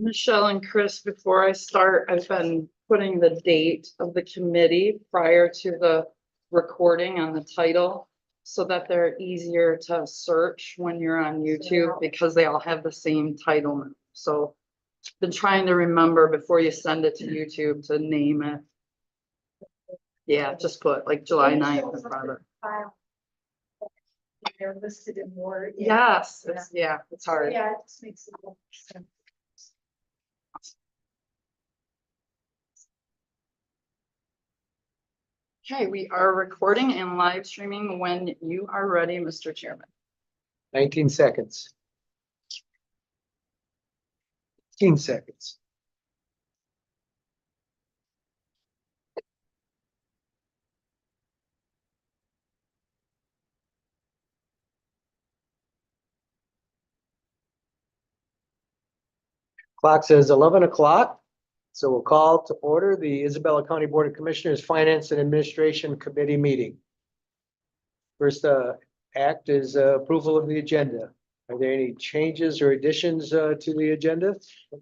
Michelle and Chris, before I start, I've been putting the date of the committee prior to the recording on the title so that they're easier to search when you're on YouTube because they all have the same title. So been trying to remember before you send it to YouTube to name it. Yeah, just put like July 9th in front of it. They're listed in more. Yes, it's hard. Yeah, it just makes it more sense. Okay, we are recording and live streaming when you are ready, Mr. Chairman. 19 seconds. 15 seconds. Clock says 11 o'clock. So we'll call to order the Isabella County Board of Commissioners Finance and Administration Committee meeting. First act is approval of the agenda. Are there any changes or additions to the agenda?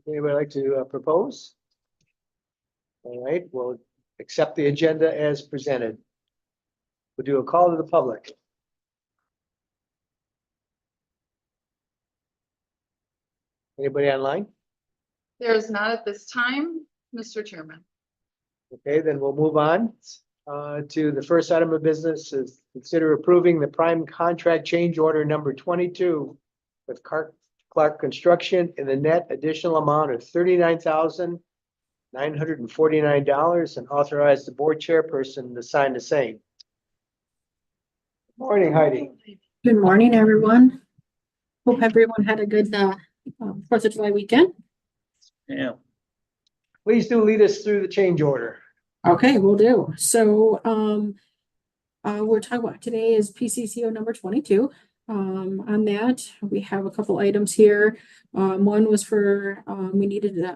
Anybody like to propose? All right, we'll accept the agenda as presented. We'll do a call to the public. Anybody online? There is not at this time, Mr. Chairman. Okay, then we'll move on to the first item of business is consider approving the prime contract change order number 22 with Clark Construction in the net additional amount of $39,949 and authorize the board chairperson to sign the same. Morning, Heidi. Good morning, everyone. Hope everyone had a good 4th of July weekend. Yeah. Please do lead us through the change order. Okay, we'll do. So we're talking about today is PCCO number 22. On that, we have a couple items here. One was for we needed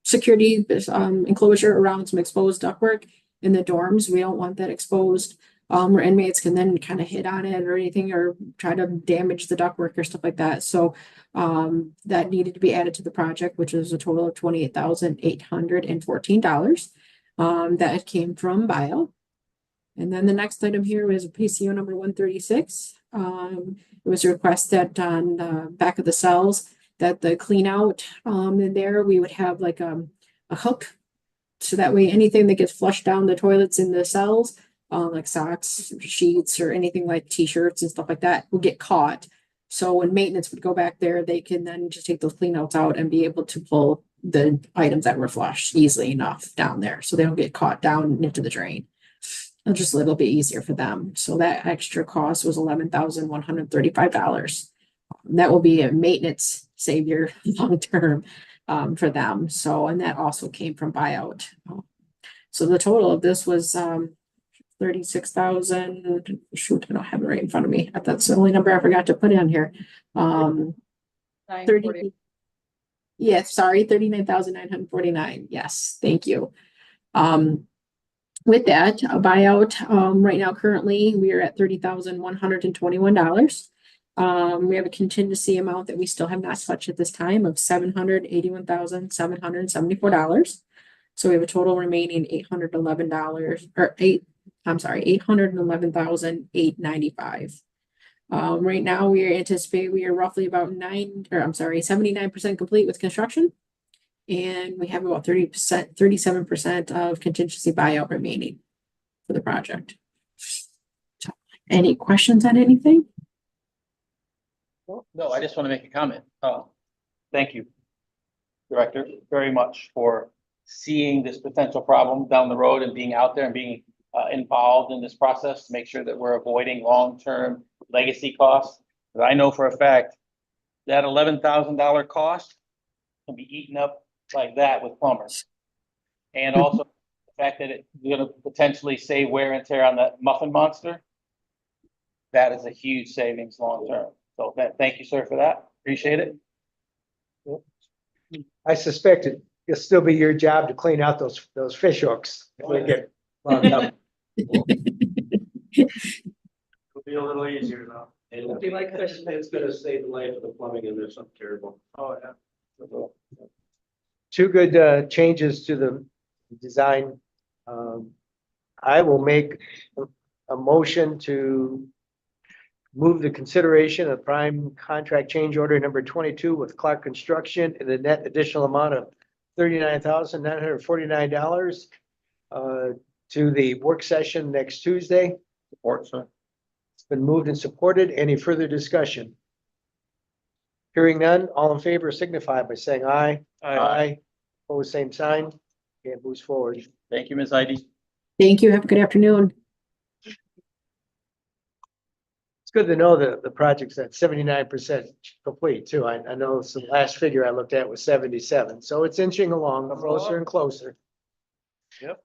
security enclosure around some exposed ductwork in the dorms. We don't want that exposed. Where inmates can then kind of hit on it or anything or try to damage the ductwork or stuff like that. So that needed to be added to the project, which is a total of $28,814. That came from Bio. And then the next item here is PCO number 136. It was a request that on the back of the cells that the clean out in there, we would have like a hook. So that way anything that gets flushed down the toilets in the cells, like socks, sheets, or anything like t-shirts and stuff like that will get caught. So when maintenance would go back there, they can then just take those cleanouts out and be able to pull the items that were flushed easily enough down there. So they don't get caught down into the drain. It's just a little bit easier for them. So that extra cost was $11,135. That will be a maintenance savior long-term for them. So, and that also came from buyout. So the total of this was 36,000. Shoot, I don't have it right in front of me. That's the only number I forgot to put in here. 30. Yes, sorry, 39,949. Yes, thank you. With that, a buyout, right now, currently, we are at $30,121. We have a contingency amount that we still have not touched at this time of $781,774. So we have a total remaining $811 or $811,895. Right now we anticipate we are roughly about 79% complete with construction. And we have about 37% of contingency buyout remaining for the project. So, any questions on anything? No, I just want to make a comment. Thank you, Director, very much for seeing this potential problem down the road and being out there and being involved in this process to make sure that we're avoiding long-term legacy costs. But I know for a fact that $11,000 cost can be eaten up like that with plumbers. And also the fact that it's going to potentially save wear and tear on that muffin monster. That is a huge savings long-term. So thank you, sir, for that. Appreciate it. I suspect it'll still be your job to clean out those fish hooks. If they get locked up. It'll be a little easier though. It'd be like fishing. It's gonna save the life of the plumbing and there's something terrible. Oh, yeah. Two good changes to the design. I will make a motion to move the consideration of prime contract change order number 22 with Clark Construction in the net additional amount of $39,949 to the work session next Tuesday. Support, sir. It's been moved and supported. Any further discussion? Hearing none, all in favor signify by saying aye. Aye. Opposed, same sign. Okay, it moves forward. Thank you, Ms. Heidi. Thank you. Have a good afternoon. It's good to know that the project's at 79% complete too. I know the last figure I looked at was 77, so it's inching along closer and closer. Yep.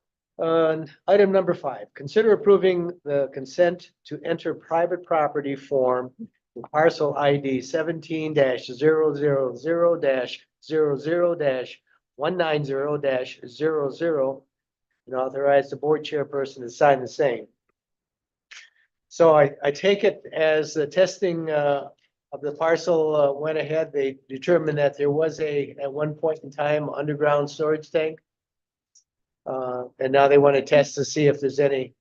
Item number 5, consider approving the consent to enter private property form with parcel ID 17-000-00-190-00 and authorize the board chairperson to sign the same. So I take it as the testing of the parcel went ahead, they determined that there was at one point in time, underground storage tank. And now they want to test to see if there's any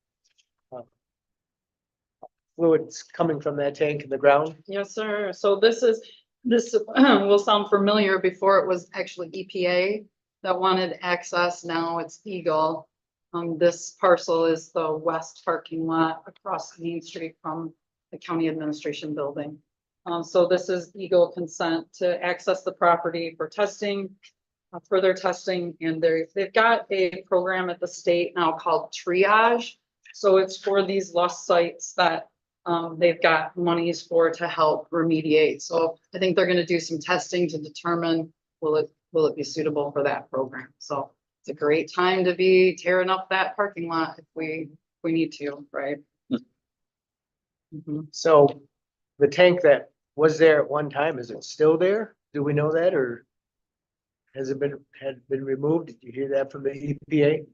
fluids coming from that tank in the ground. Yes, sir. So this will sound familiar. Before it was actually EPA that wanted access. Now it's Eagle. This parcel is the west parking lot across Main Street from the county administration building. So this is Eagle consent to access the property for testing, further testing, and they've got a program at the state now called triage. So it's for these lost sites that they've got monies for to help remediate. So I think they're gonna do some testing to determine will it be suitable for that program. So it's a great time to be tearing up that parking lot if we need to, right? Mhm. So the tank that was there at one time, is it still there? Do we know that, or has it had been removed? Did you hear that from the EPA?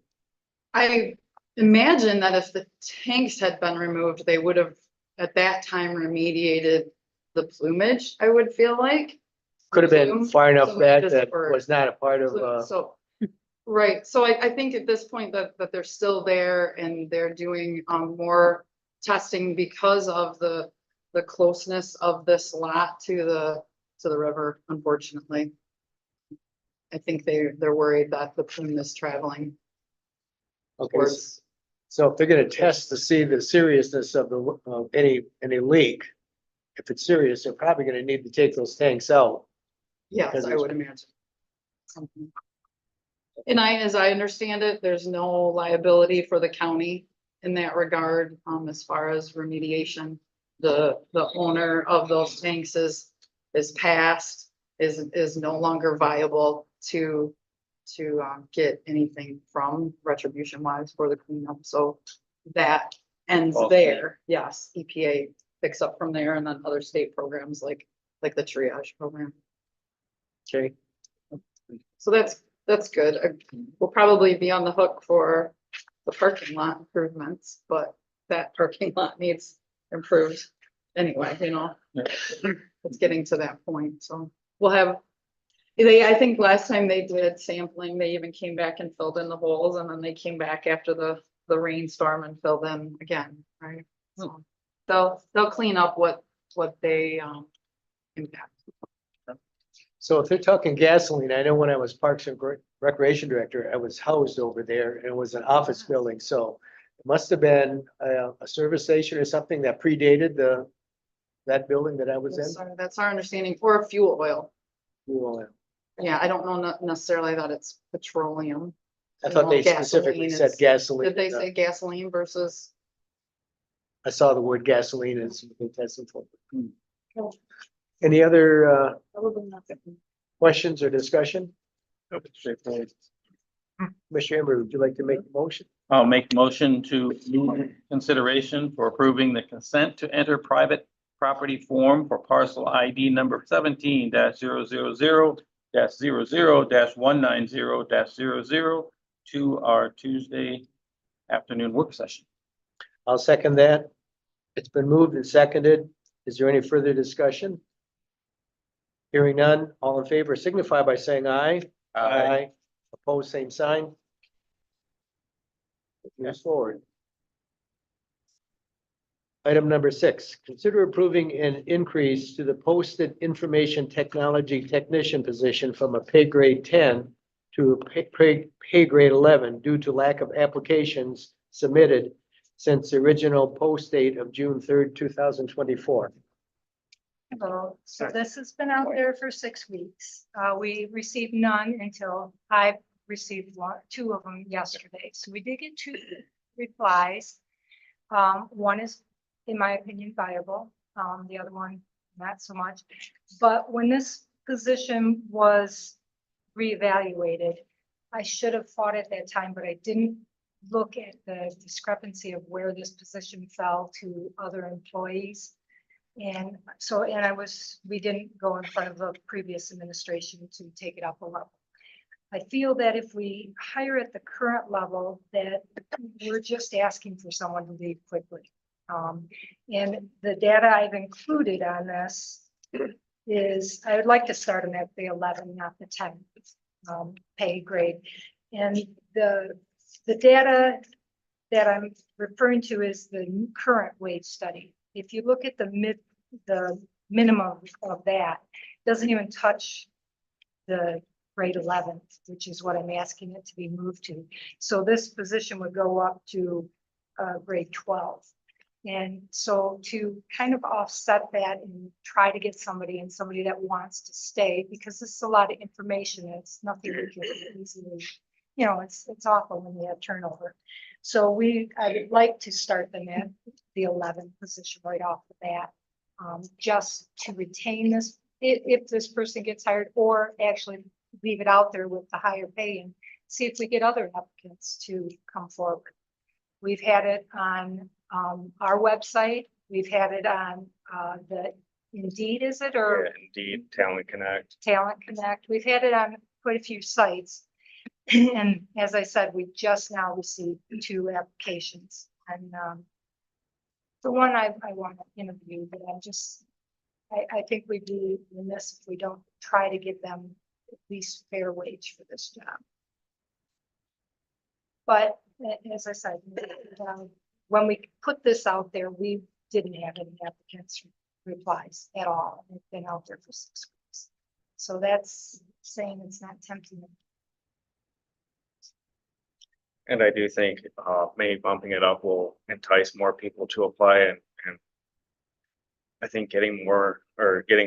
I imagine that if the tanks had been removed, they would have at that time remediated the plumage, I would feel like. Could have been Plume, far enough so back just that for- was not a part of, So, right, so I think at this point that they're still there and they're doing more testing because of the closeness of this lot to the river, unfortunately. I think they're worried that the plume is traveling okay, towards, so if they're gonna test to see the seriousness of any leak, if it's serious, they're probably gonna need to take those tanks out. yes, because I it's- would imagine. Something. And as I understand it, there's no liability for the county in that regard, as far as remediation. The owner of those tanks is passed, is no longer viable to get anything from retribution wise for the cleanup. So that ends Okay. there. Yes, EPA picks up from there and then other state programs like the triage program. Okay, So that's good. We'll probably be on the hook for the parking lot improvements, but that parking lot needs improved anyway, you know? Yeah. It's getting to that point, so we'll have. I think last time they did sampling, they even came back and filled in the holes and then they came back after the rainstorm and filled in again, right? So they'll clean up what they impact. so if they're talking gasoline, I know when I was Parks and Recreation Director, I was housed over there and it was an office building, so it must have been a service station or something that predated that building that I was in. That's our understanding, or fuel oil. Well, Yeah, I don't know necessarily that it's petroleum. I thought they Gasoline specifically said is- gasoline. Did they say gasoline versus? I saw the word gasoline as they tested for. Any other Probably nothing. questions or discussion? Commissioner Amber, would you like to make the motion? I'll make motion to move consideration for approving the consent to enter private property form for parcel ID number 17-000-00-190-00 to our Tuesday afternoon work session. I'll second that. It's been moved and seconded. Is there any further discussion? Hearing none, all in favor signify by saying aye. Opposed, same sign. Moves forward. Item number 6, consider approving an increase to the posted information technology technician position from a pay grade 10 to a pay grade 11 due to lack of applications submitted since the original post date of June 3rd, 2024. So this has been out there for 6 weeks. We received none until I received 2 of them yesterday. So we did get 2 replies. One is, in my opinion, viable. The other one, not so much. But when this position was reevaluated, I should have thought at that time, but I didn't look at the discrepancy of where this position fell to other employees. And so, we didn't go in front of the previous administration to take it up a level. I feel that if we hire at the current level, that we're just asking for someone to leave quickly. And the data I've included on this is, I would like to start them at the 11, not the 10 pay grade. And the data that I'm referring to is the current wage study. If you look at the minimum of that, doesn't even touch the grade 11, which is what I'm asking it to be moved to. So this position would go up to grade 12. And so to kind of offset that and try to get somebody that wants to stay, because this is a lot of information, it's nothing we can easily, it's awful when you have turnover. So I would like to start them at the 11th position right off the bat, just to retain this, if this person gets hired, or actually leave it out there with the higher pay and see if we get other applicants to come forward. We've had it on our website. We've had it on the Indeed, is it, or Indeed, Talent Connect. Talent Connect. We've had it on quite a few sites. And as I said, we just now received 2 applications. And the one I want to interview, but I think we'd be remiss if we don't try to give them at least fair wage for this job. But as I said, when we put this out there, we didn't have any applicants replies at all. It's been out there for 6 weeks. So that's saying it's not tempting. And I do think maybe bumping it up will entice more people to apply, and I think getting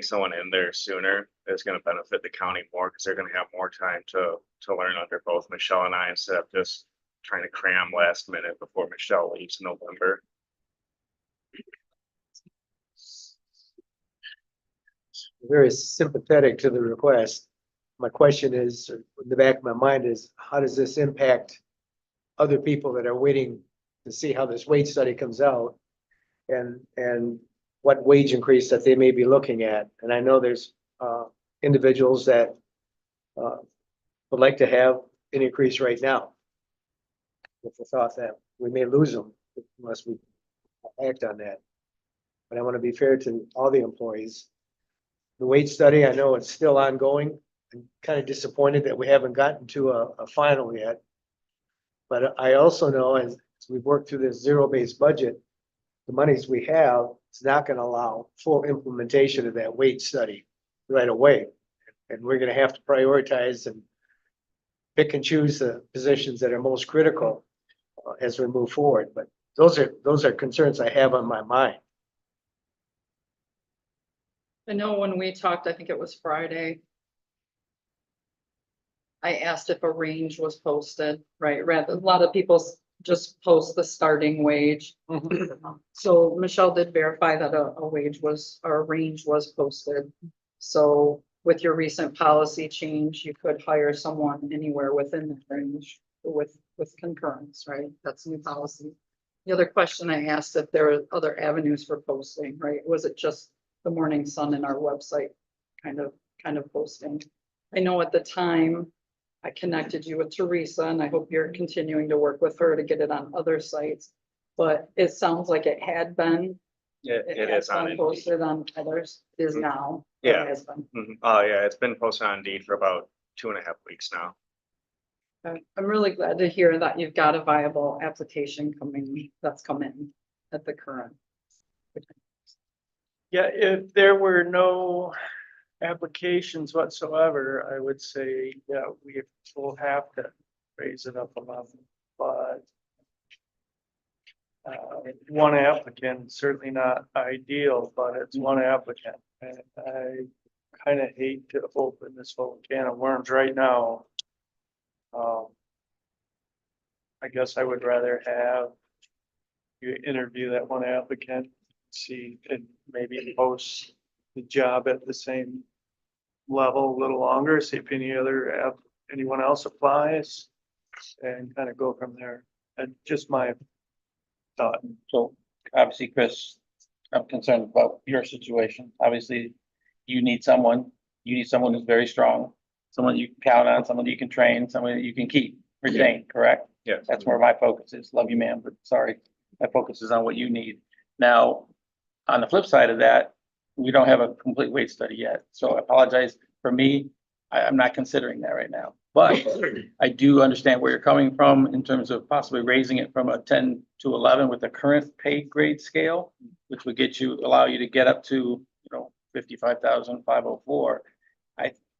someone in there sooner is going to benefit the county more, because they're going to have more time to learn under both Michelle and I, instead of just trying to cram last minute before Michelle leaves in November. Very sympathetic to the request. My question is, in the back of my mind is, how does this impact other people that are waiting to see how this wage study comes out, and what wage increase that they may be looking at? And I know there's individuals that would like to have an increase right now, with the thought that we may lose them unless we act on that. But I want to be fair to all the employees. The wage study, I know it's still ongoing. I'm kind of disappointed that we haven't gotten to a final yet. But I also know, as we've worked through this zero-based budget, the monies we have is not going to allow full implementation of that wage study right away. And we're going to have to prioritize and pick and choose the positions that are most critical as we move forward. But those are concerns I have on my mind. I know when we talked, I think it was Friday, I asked if a range was posted, right? Rather, a lot of people just post the starting wage. So Michelle did verify that a wage was, or a range was posted. So with your recent policy change, you could hire someone anywhere within that range with concurrence, right? That's new policy. The other question I asked if there were other avenues for posting, right? Was it just the Morning Sun and our website kind of posting? I know at the time I connected you with Teresa, and I hope you're continuing to work with her to get it on other sites. But it sounds like it had been It has is on been Indeed. posted on others, is now. or Yeah. has been. Mhm. Oh, yeah, it's been posted on Indeed for about 2.5 weeks now. I'm really glad to hear that you've got a viable application that's coming at the current. Yeah, if there were no applications whatsoever, I would say, yeah, we will have to raise it up a level, but one applicant, certainly not ideal, but it's one applicant. And I kind of hate to open this whole can of worms right now. I guess I would rather have you interview that one applicant, see, and maybe post the job at the same level a little longer, see if anyone else applies, and kind of go from there. And just my thought. So obviously, Chris, I'm concerned about your situation. Obviously, you need someone who's very strong, someone you can count on, someone you can train, someone that you can keep, retain, correct? Yes. That's where my focus is. Love you, man, but sorry, my focus is on what you need. Now, on the flip side of that, we don't have a complete wage study yet, so I apologize. For me, I'm not considering that right now. But I do understand where you're coming from in terms of possibly raising it from a 10 to 11 with the current pay grade scale, which would allow you to get up to, 55,504.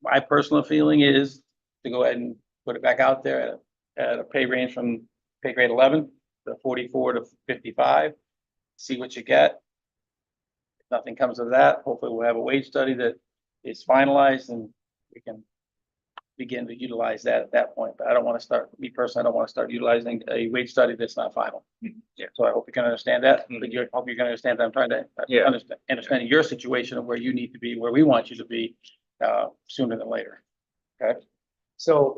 My personal feeling is to go ahead and put it back out there at a pay range from pay grade 11 to 44 to 55, see what you get. If nothing comes of that, hopefully we'll have a wage study that is finalized and we can begin to utilize that at that point. But I don't want to start, me personally, I don't want to start utilizing a wage study that's not final. Yeah. So I hope you can understand that, but I hope you can understand that I'm trying to Yeah. understanding your situation of where you need to be, where we want you to be, sooner than later. Okay? So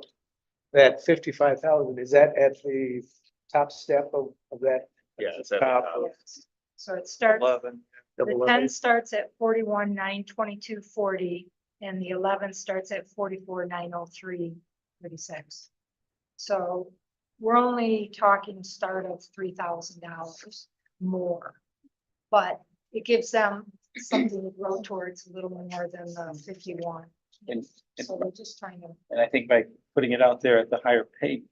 that 55,000, is that at the top step of that? Yeah, it's at the Top top. Yes. So it starts, 11. the double 10 level? starts at 41,922.40, and the 11 starts at 44,903.36. So we're only talking start of $3,000 more. But it gives them something to grow towards a little more than the 51. And, So we're just trying to. and I think by putting it out there at the higher pay,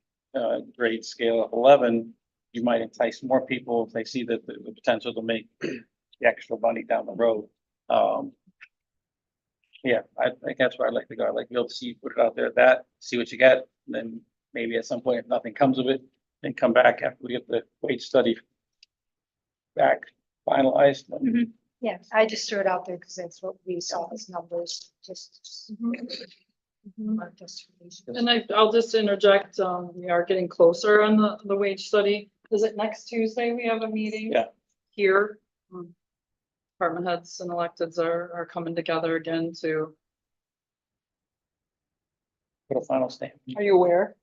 grade scale of 11, you might entice more people if they see that the potential to make the extra money down the road. Yeah, I think that's where I'd like to go. I'd like to be able to see, put it out there at that, see what you get, and then maybe at some point, if nothing comes of it, then come back after we get the wage study back finalized. Yeah, I just threw it out there because that's what we saw as numbers, just. Our justification. And I'll just interject, we are getting closer on the wage study. Is it next Tuesday we have a meeting? Yeah. Here. Department heads and electeds are coming together again to, Put a final stamp. are you aware?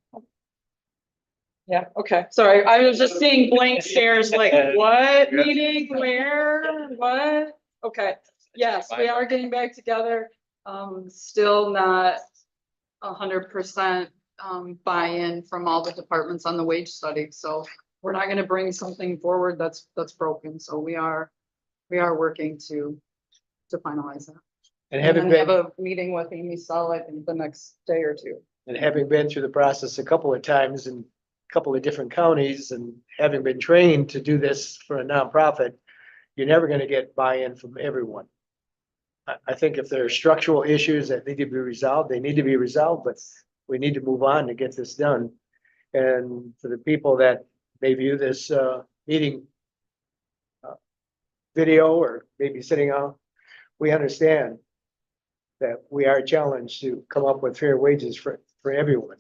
Yeah, okay, sorry, I was just seeing blank stares like, what meeting, where, what? Okay, yes, we are getting back together, still not 100% buy-in from all the departments on the wage study, so we're not gonna bring something forward that's broken, so we are working to finalize that. And And having then we have been, a meeting with Amy Sell, I think, the next day or two. and having been through the process a couple of times in a couple of different counties and having been trained to do this for a nonprofit, you're never gonna get buy-in from everyone. I think if there are structural issues that need to be resolved, they need to be resolved, but we need to move on to get this done. And for the people that may view this meeting video or maybe sitting on, we understand that we are challenged to come up with fair wages for everyone.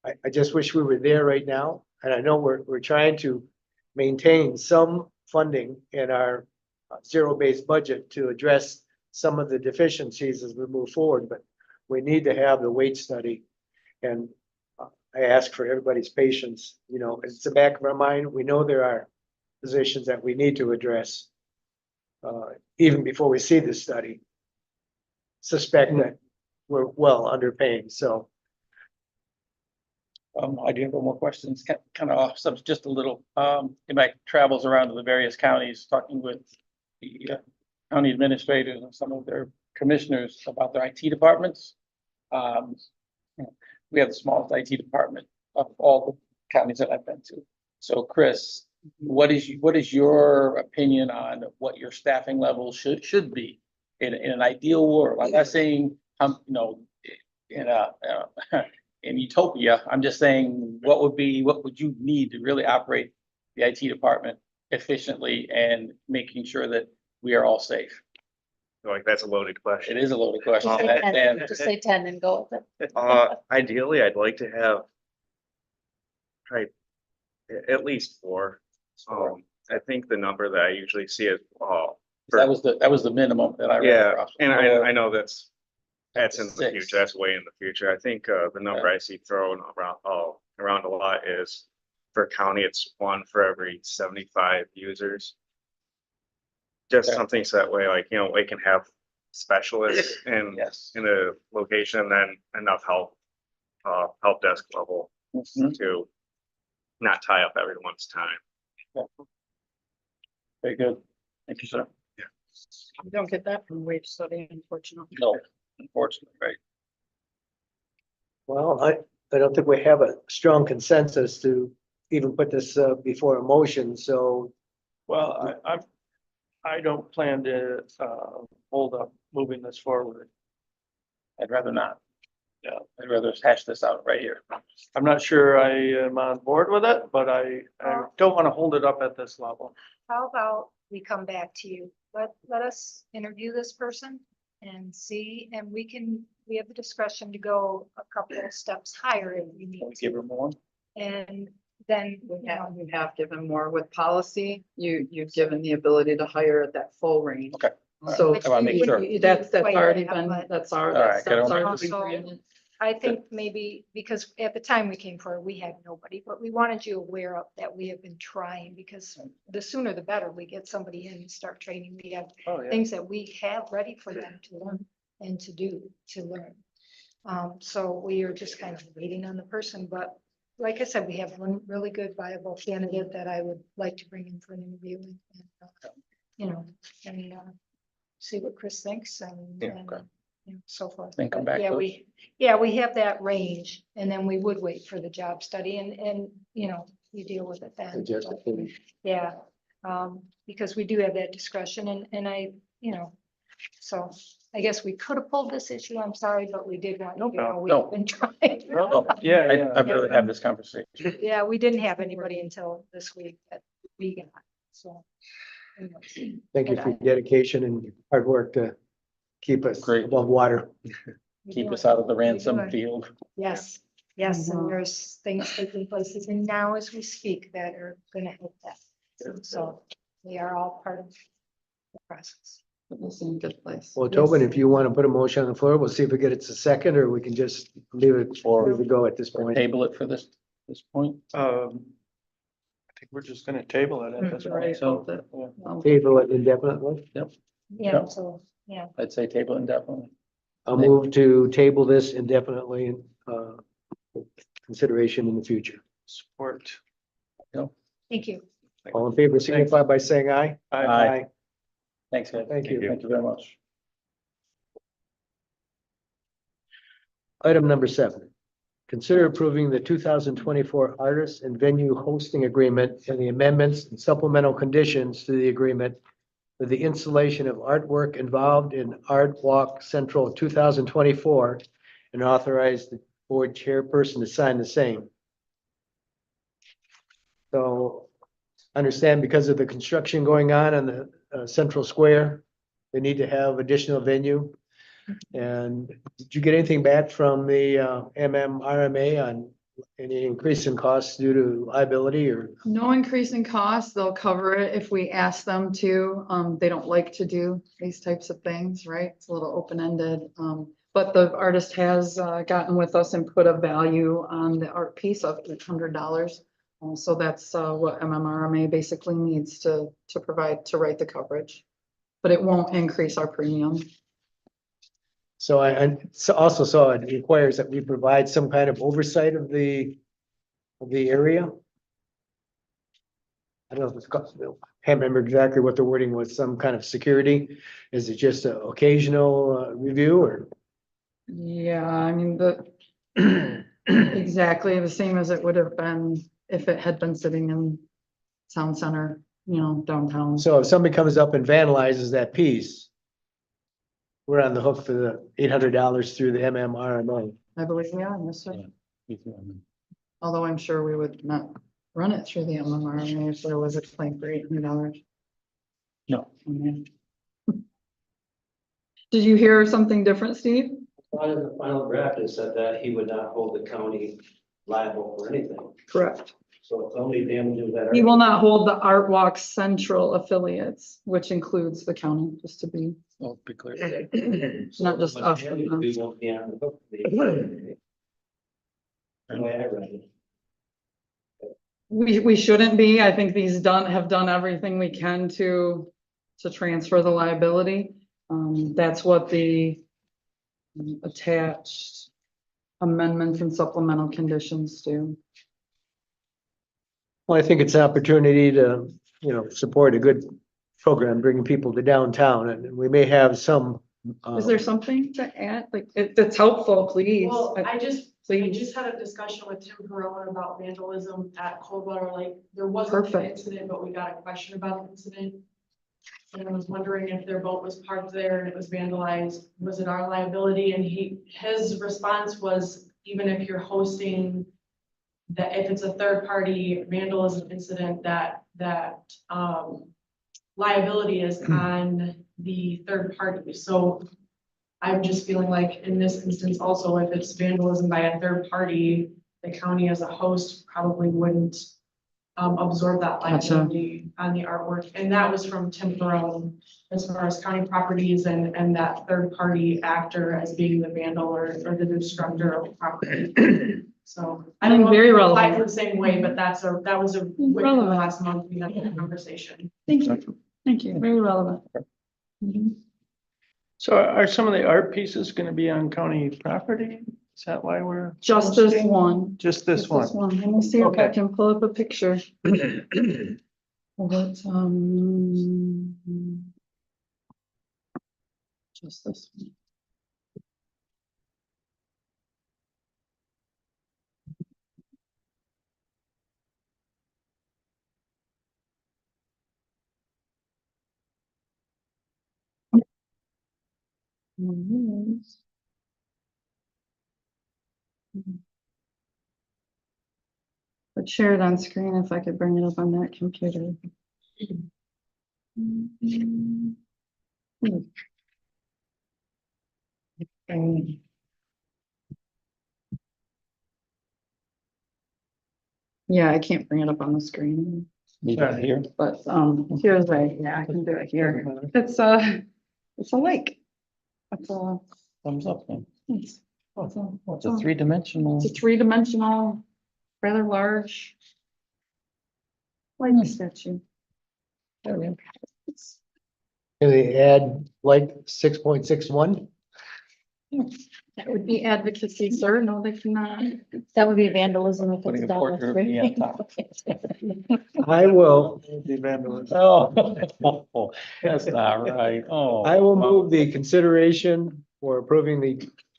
I just wish we were there right now, and I know we're trying to maintain some funding in our zero-based budget to address some of the deficiencies as we move forward, but we need to have the wage study. And I ask for everybody's patience, it's the back of our mind. We know there are positions that we need to address. Even before we see this study. Suspect that we're well underpaying, so. I do have one more questions, kind of off subject just a little. In my travels around to the various counties, talking with the county administrators and some of their commissioners about their IT departments. Um, we have the smallest IT department of all the counties that I've been to. So Chris, what is your opinion on what your staffing level should be in an ideal world? I'm not saying, in a, in utopia, I'm just saying, what would you need to really operate the IT department efficiently and making sure that we are all safe? Like, that's a loaded question. It is a loaded question. Just Say 10, And just say 10 and go with it. Ideally, I'd like to have probably at least four. I think the number that I usually see is, that was the minimum that I read. yeah, across. and I know that's in the Six. future, that's way in the future. I think, the number I see thrown around a lot is for county, it's one for every 75 users. Just Okay. something so that way, like, we can have specialists Yes. in a location, and then enough help desk level Mhm. to not tie up everyone's time. Very good. Thank you, sir. You don't get that from wage study, unfortunately. No, unfortunately, right? Well, I don't think we have a strong consensus to even put this before a motion, so Well, I don't plan to, hold up moving this forward. I'd rather not. Yeah. I'd rather hash this out right here. I'm not sure I am on board with it, but I don't want to hold it up at this level. How about we come back to you? Let us interview this person and see, and we have the discretion to go a couple of steps higher if we need Can we to. give her more? And then, You have given more with policy, you've given the ability to hire at that full range. Okay. All right. So Which I wanna make we sure. wouldn't that's do quite already that, been, but that's All right, already also- granted. I think maybe because at the time we came forward, we had nobody, but we wanted you aware of that we have been trying, because the sooner the better we get somebody in and start training. We have Oh, yeah. things that we have ready for them to learn and to learn. So we are just kind of waiting on the person, but like I said, we have one really good viable candidate that I would like to bring in for an interview and see what Chris thinks and Yeah, okay. so forth. Then come But back yeah, to us. we have that range, and then we would wait for the job study and you deal with it then. adjust But, it. yeah, because we do have that discretion and so I guess we could have pulled this issue, I'm sorry, but we did want, No, we've been trying. No, Yeah, I'd yeah. rather have this conversation. Yeah, we didn't have anybody until this week that we got, so. anyways. thank you for your dedication and hard work to keep us Great. above water. Keep us out of the ransom doing. field. Yes, yes, Mhm. and there's things taking places and now as we speak that are gonna help that. So we are all part of the process. Put this in a good place. Well, Tobin, Yes. if you want to put a motion on the floor, we'll see if we get it to second, or we can just leave it go at this point. Table it for this point. I think we're just gonna table it at this Right, point. So, hold it. yeah, Table it indefinitely. Yeah, Yeah. so, yeah, I'd say table indefinitely. I'll move to table this indefinitely, consideration in the future. Support. thank you. All in favor, signify by saying aye. Aye. Thanks, guys. Thank you. Thank you very much. Item number 7. Consider approving the 2024 artist and venue hosting agreement and the amendments and supplemental conditions to the agreement for the installation of artwork involved in Art Walk Central 2024 and authorize the board chairperson to sign the same. So understand because of the construction going on the Central Square, they need to have additional venue. And did you get anything back from the MMRMA on any increase in costs due to liability or? No increase in cost. They'll cover it if we ask them to. They don't like to do these types of things, right? It's a little open-ended. But the artist has gotten with us and put a value on the art piece of $800. So that's what MMRMA basically needs to provide to write the coverage. But it won't increase our premium. So I also saw it requires that we provide some kind of oversight of the area. I don't know if it's called, can't remember exactly what the wording was, some kind of security. Is it just an occasional review or? Yeah, I mean, exactly the same as it would have been if it had been sitting in town center, you know, downtown. So if somebody comes up and vandalizes that piece, we're on the hook for the $800 through the MMRMA. I believe we are, yes, sir. Although I'm sure we would not run it through the MMRMA if there was a claim for $800. No. Did you hear something different, Steve? Part of the final draft, it said that he would not hold the county liable for anything. Correct. So it's only damages that are. He will not hold the Art Walk Central affiliates, which includes the county, just to be, Oh, be clear. not just us. We won't be on the hook for the. The way I read it. We shouldn't be. I think these have done everything we can to transfer the liability. That's what the attached amendments and supplemental conditions do. Well, I think it's an opportunity to, support a good program, bringing people to downtown, and we may have some. Is there something to add? Like, it's helpful, please. Well, I just Please. had a discussion with Tim Perrone about vandalism at Coldwater Lake. There wasn't an Perfect. incident, but we got a question about the incident. And I was wondering if their boat was parked there and it was vandalized, was it our liability? And his response was, even if you're hosting, that if it's a third party vandalism incident, that liability is on the third party. So I'm just feeling like in this instance also, if it's vandalism by a third party, the county as a host probably wouldn't absorb that Gotcha. liability on the artwork. And that was from Tim Perrone as far as county properties and that third party actor as being the vandal or the destructor of property. So I don't know. Very if it relevant. applies the same way, but that was a within the Relevant. last month we had that conversation. Thank you. Thank you. Very relevant. Mhm. So are some of the art pieces gonna be on county property? Is that why we're? Just this hosting? one. Just this one? Let me see if I Okay. can pull up a picture. Of it, just this one. Yes. But share it on screen if I could bring it up on that computer. Okay. Yeah, I can't bring it up on the screen, Leave it here. but here's I can do it here. It's a lake. It's a, Thumbs up, man. it's It's a three-dimensional. it's a three-dimensional, rather large lake statue. It's- Can they add like 6.61? That would be advocacy, sir. No, they cannot. That would be vandalism if Putting it's a portrait of me on top. I will, The vandalism. Oh, that's not right. Oh. I will move the consideration for approving the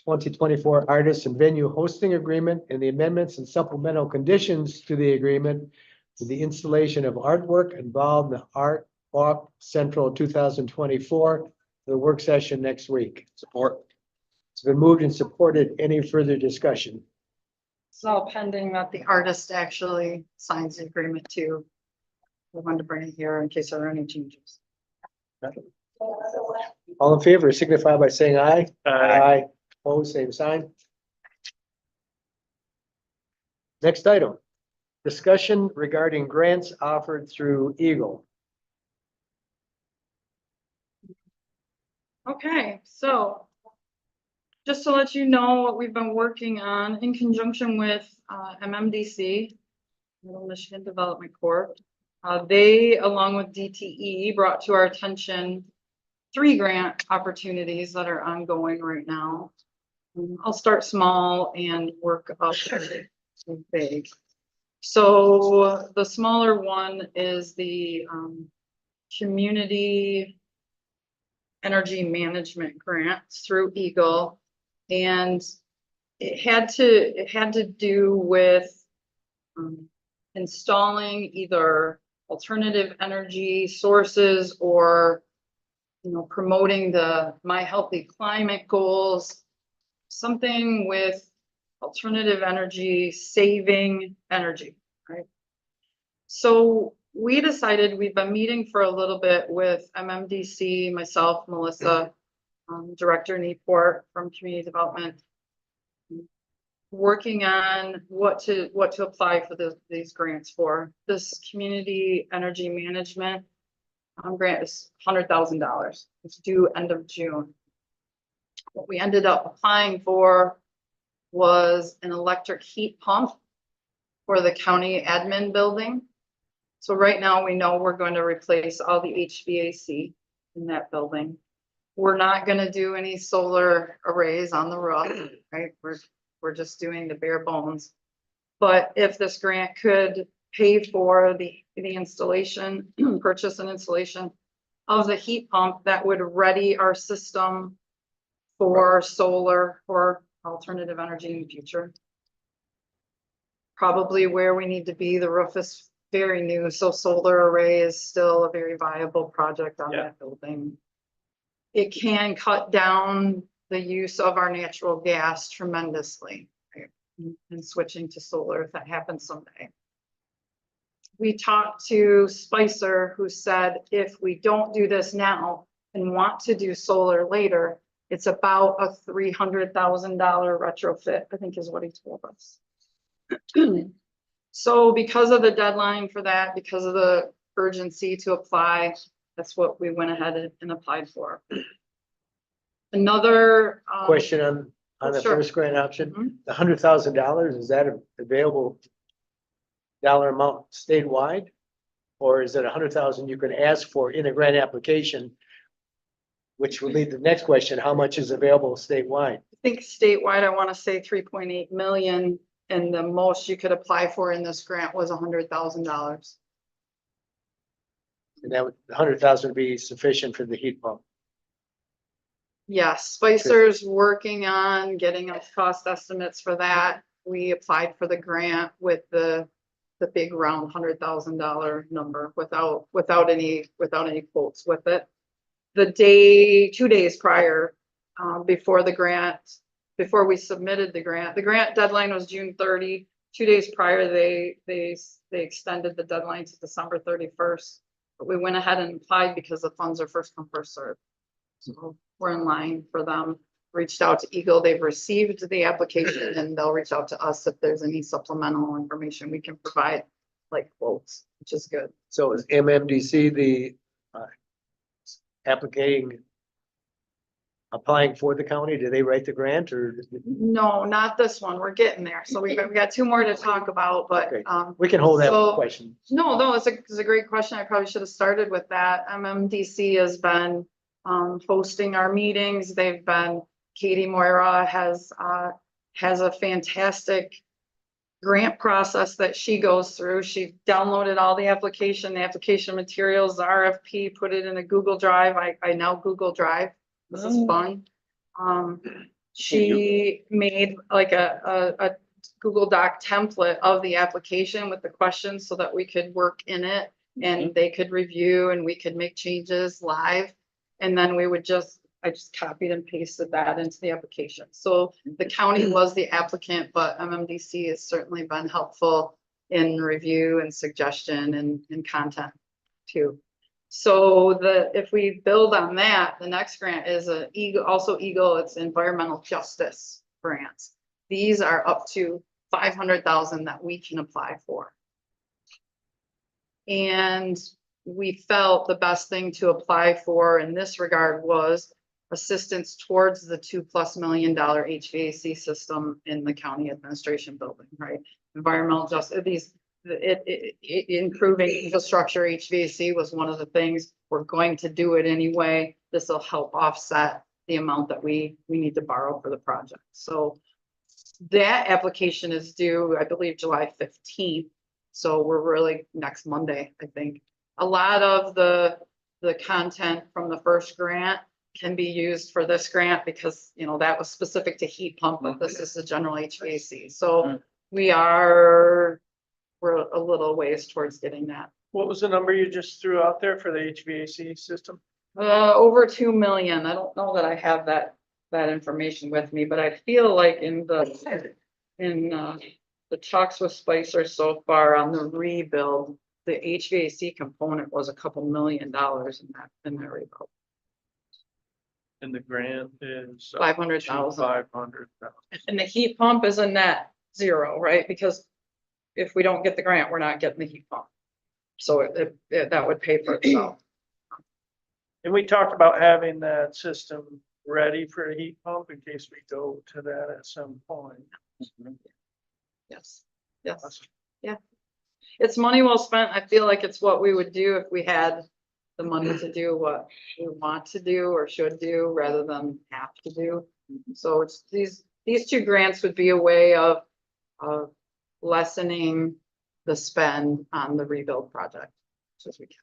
2024 artist and venue hosting agreement and the amendments and supplemental conditions to the agreement for the installation of artwork involved in the Art Walk Central 2024, the work session next week. Support. It's been moved and supported. Any further discussion? It's all pending that the artist actually signs the agreement too. We wanted to bring it here in case there are any changes. All in favor signify by saying aye. Aye. Opposed, same sign. Next item, discussion regarding grants offered through Eagle. Okay, so just to let you know what we've been working on in conjunction with MMDC, Middle Michigan Development Corp. They, along with DTE, brought to our attention 3 grant opportunities that are ongoing right now. I'll start small and work up to big. So the smaller one is the community energy management grant through Eagle. And it had to do with installing either alternative energy sources or, you know, promoting the My Healthy Climate goals, something with alternative energy, saving energy, right? So we decided, we've been meeting for a little bit with MMDC, myself, Melissa, Director Newport from Community Development, working on what to apply for these grants for. This community energy management grant is $100,000. It's due end of June. What we ended up applying for was an electric heat pump for the county admin building. So right now we know we're going to replace all the HVAC in that building. We're not going to do any solar arrays on the roof, right? We're just doing the bare bones. But if this grant could pay for the installation, purchase and installation of the heat pump, that would ready our system for solar or alternative energy in the future. Probably where we need to be, the roof is very new, so solar array is still a very viable project on that building. It can cut down the use of our natural gas tremendously, right? And switching to solar if that happens someday. We talked to Spicer, who said if we don't do this now and want to do solar later, it's about a $300,000 retrofit, I think is what he told us. So because of the deadline for that, because of the urgency to apply, that's what we went ahead and applied for. Another Question on the Sure. first grant option, Mhm. the $100,000, is that available dollar amount statewide? Or is it 100,000 you can ask for in a grant application? Which would lead to the next question, how much is available statewide? I think statewide, I want to say 3.8 million, and the most you could apply for in this grant was $100,000. And that would, 100,000 would be sufficient for the heat pump. Yes, Spicer's working on getting us cost estimates for that. We applied for the grant with the big round $100,000 number without any quotes with it. The day, 2 days prior, before we submitted the grant deadline was June 30. 2 days prior, they extended the deadline to December 31st. But we went ahead and applied because the funds are first come, first served. So we're in line for them. Reached out to Eagle, they've received the application, and they'll reach out to us if there's any supplemental information we can provide, like quotes, which is good. So is MMDC the applying for the county? Do they write the grant or? No, not this one. We're getting there. So we got two more to talk about, but Okay. We can hold that So- question. no, it's a great question. I probably should have started with that. MMDC has been hosting our meetings. Katie Moira has a fantastic grant process that she goes through. She downloaded all the application materials, the RFP, put it in a Google Drive. I now Google Drive. This is fun. She made like a Google Doc template of the application with the questions so that we could work in it and they could review and we could make changes live. And then I just copied and pasted that into the application. So the county was the applicant, but MMDC has certainly been helpful in review and suggestion and content too. So if we build on that, the next grant is Eagle, it's environmental justice grants. These are up to 500,000 that we can apply for. And we felt the best thing to apply for in this regard was assistance towards the $2+ million HVAC system in the county administration building, right? Environmental justice, improving infrastructure HVAC was one of the things. We're going to do it anyway. This will help offset the amount that we need to borrow for the project. So that application is due, I believe, July 15th. So we're really next Monday, I think. A lot of the content from the first grant can be used for this grant because, you know, that was specific to heat pump, but this is the general HVAC. So we're a little ways towards getting that. What was the number you just threw out there for the HVAC system? Over 2 million. I don't know that I have that information with me, but I feel like in the talks with Spicer so far on the rebuild, the HVAC component was $2 million in that rebuild. And the grant is. 500,000. 500,000. And the heat pump is a net zero, right? Because if we don't get the grant, we're not getting the heat pump. So that would pay for itself. And we talked about having that system ready for a heat pump in case we go to that at some point. Yes, yeah. It's money well spent. I feel like it's what we would do if we had the money to do what we want to do or should do rather than have to do. So it's these 2 grants would be a way of lessening the spend on the rebuild project as we can.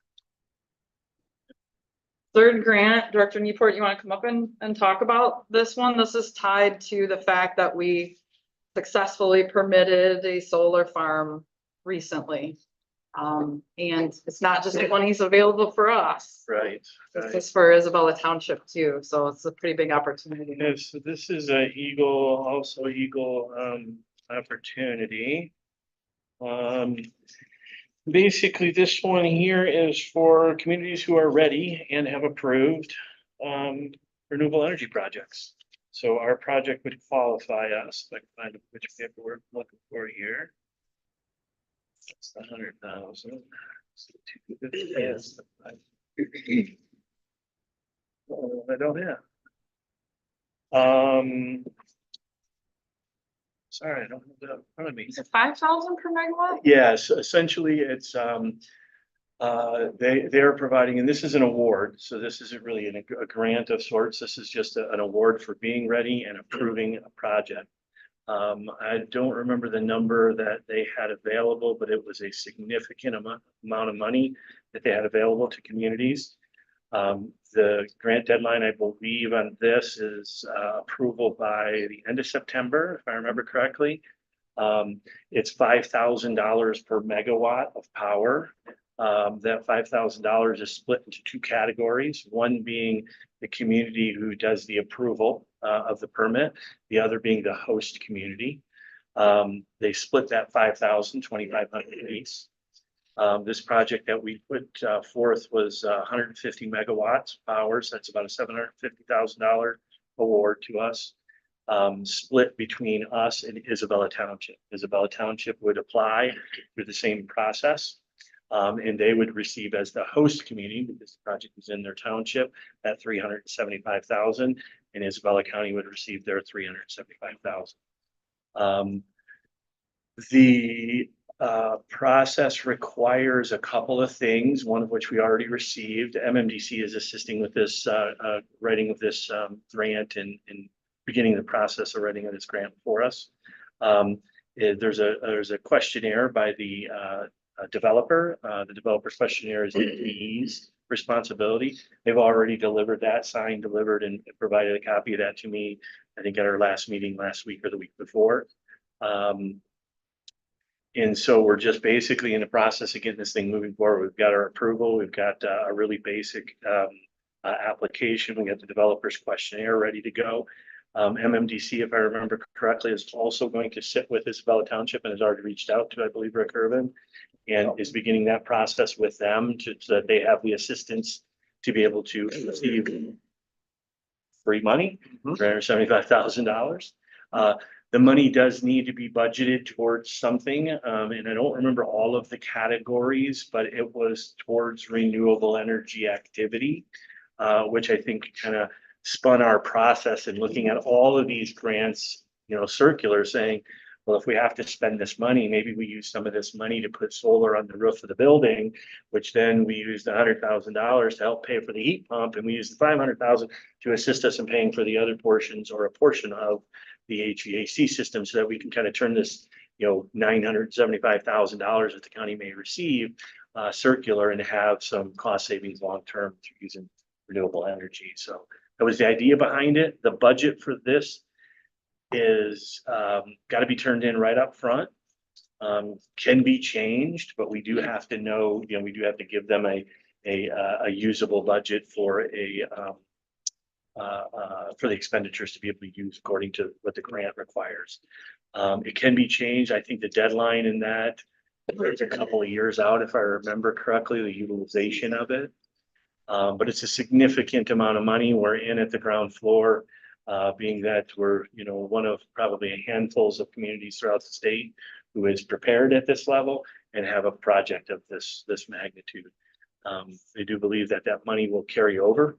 Third grant, Director Newport, you want to come up and talk about this one? This is tied to the fact that we successfully permitted a solar farm recently. And it's not just money's available for us. Right. This is for Isabella Township too, so it's a pretty big opportunity. Yeah, so this is a Eagle opportunity. Basically, this one here is for communities who are ready and have approved renewable energy projects. So our project would qualify us, like find which paperwork I'm looking for here. It's 100,000. I don't have. Sorry, I don't have that in front of me. Is it 5,000 per megawatt? Yes, essentially, it's they're providing, and this is an award, so this isn't really a grant of sorts. This is just an award for being ready and approving a project. I don't remember the number that they had available, but it was a significant amount of money that they had available to communities. The grant deadline, I believe, on this is approval by the end of September, if I remember correctly. It's $5,000 per megawatt of power. That $5,000 is split into 2 categories, one being the community who does the approval of the permit, the other being the host community. They split that 5,000, 2,500 apiece. This project that we put forth was 150 megawatts hours. That's about a $750,000 award to us, split between us and Isabella Township. Isabella Township would apply through the same process. And they would receive as the host community, because the project is in their township, at 375,000, and Isabella County would receive their 375,000. The process requires a couple of things, one of which we already received. MMDC is assisting with this writing of this grant and beginning the process of writing of this grant for us. There's a questionnaire by the developer. The developer's questionnaire is DTE's responsibility. They've already delivered that, signed, delivered, and provided a copy of that to me, I think at our last meeting last week or the week before. And so we're just basically in the process of getting this thing moving forward. We've got our approval. We've got a really basic application. We got the developer's questionnaire ready to go. MMDC, if I remember correctly, is also going to sit with Isabella Township and has already reached out to, I believe, Rick Irvin, and is beginning that process with them so that they have the assistance to be able to receive free money, $375,000. The money does need to be budgeted towards something, and I don't remember all of the categories, but it was towards renewable energy activity, which I think kind of spun our process and looking at all of these grants, circular, saying, well, if we have to spend this money, maybe we use some of this money to put solar on the roof of the building, which then we used $100,000 to help pay for the heat pump, and we used the $500,000 to assist us in paying for the other portions or a portion of the HVAC system, so that we can kind of turn this $975,000 that the county may receive, circular and have some cost savings long-term through using renewable energy. So that was the idea behind it. The budget for this is, got to be turned in right up front. Can be changed, but we do have to know, we do have to give them a usable budget for the expenditures to be able to use according to what the grant requires. It can be changed. I think the deadline in that is a couple of years out, if I remember correctly, the utilization of it. But it's a significant amount of money. We're in at the ground floor, being that we're, one of probably a handfuls of communities throughout the state who is prepared at this level and have a project of this magnitude. They do believe that money will carry over.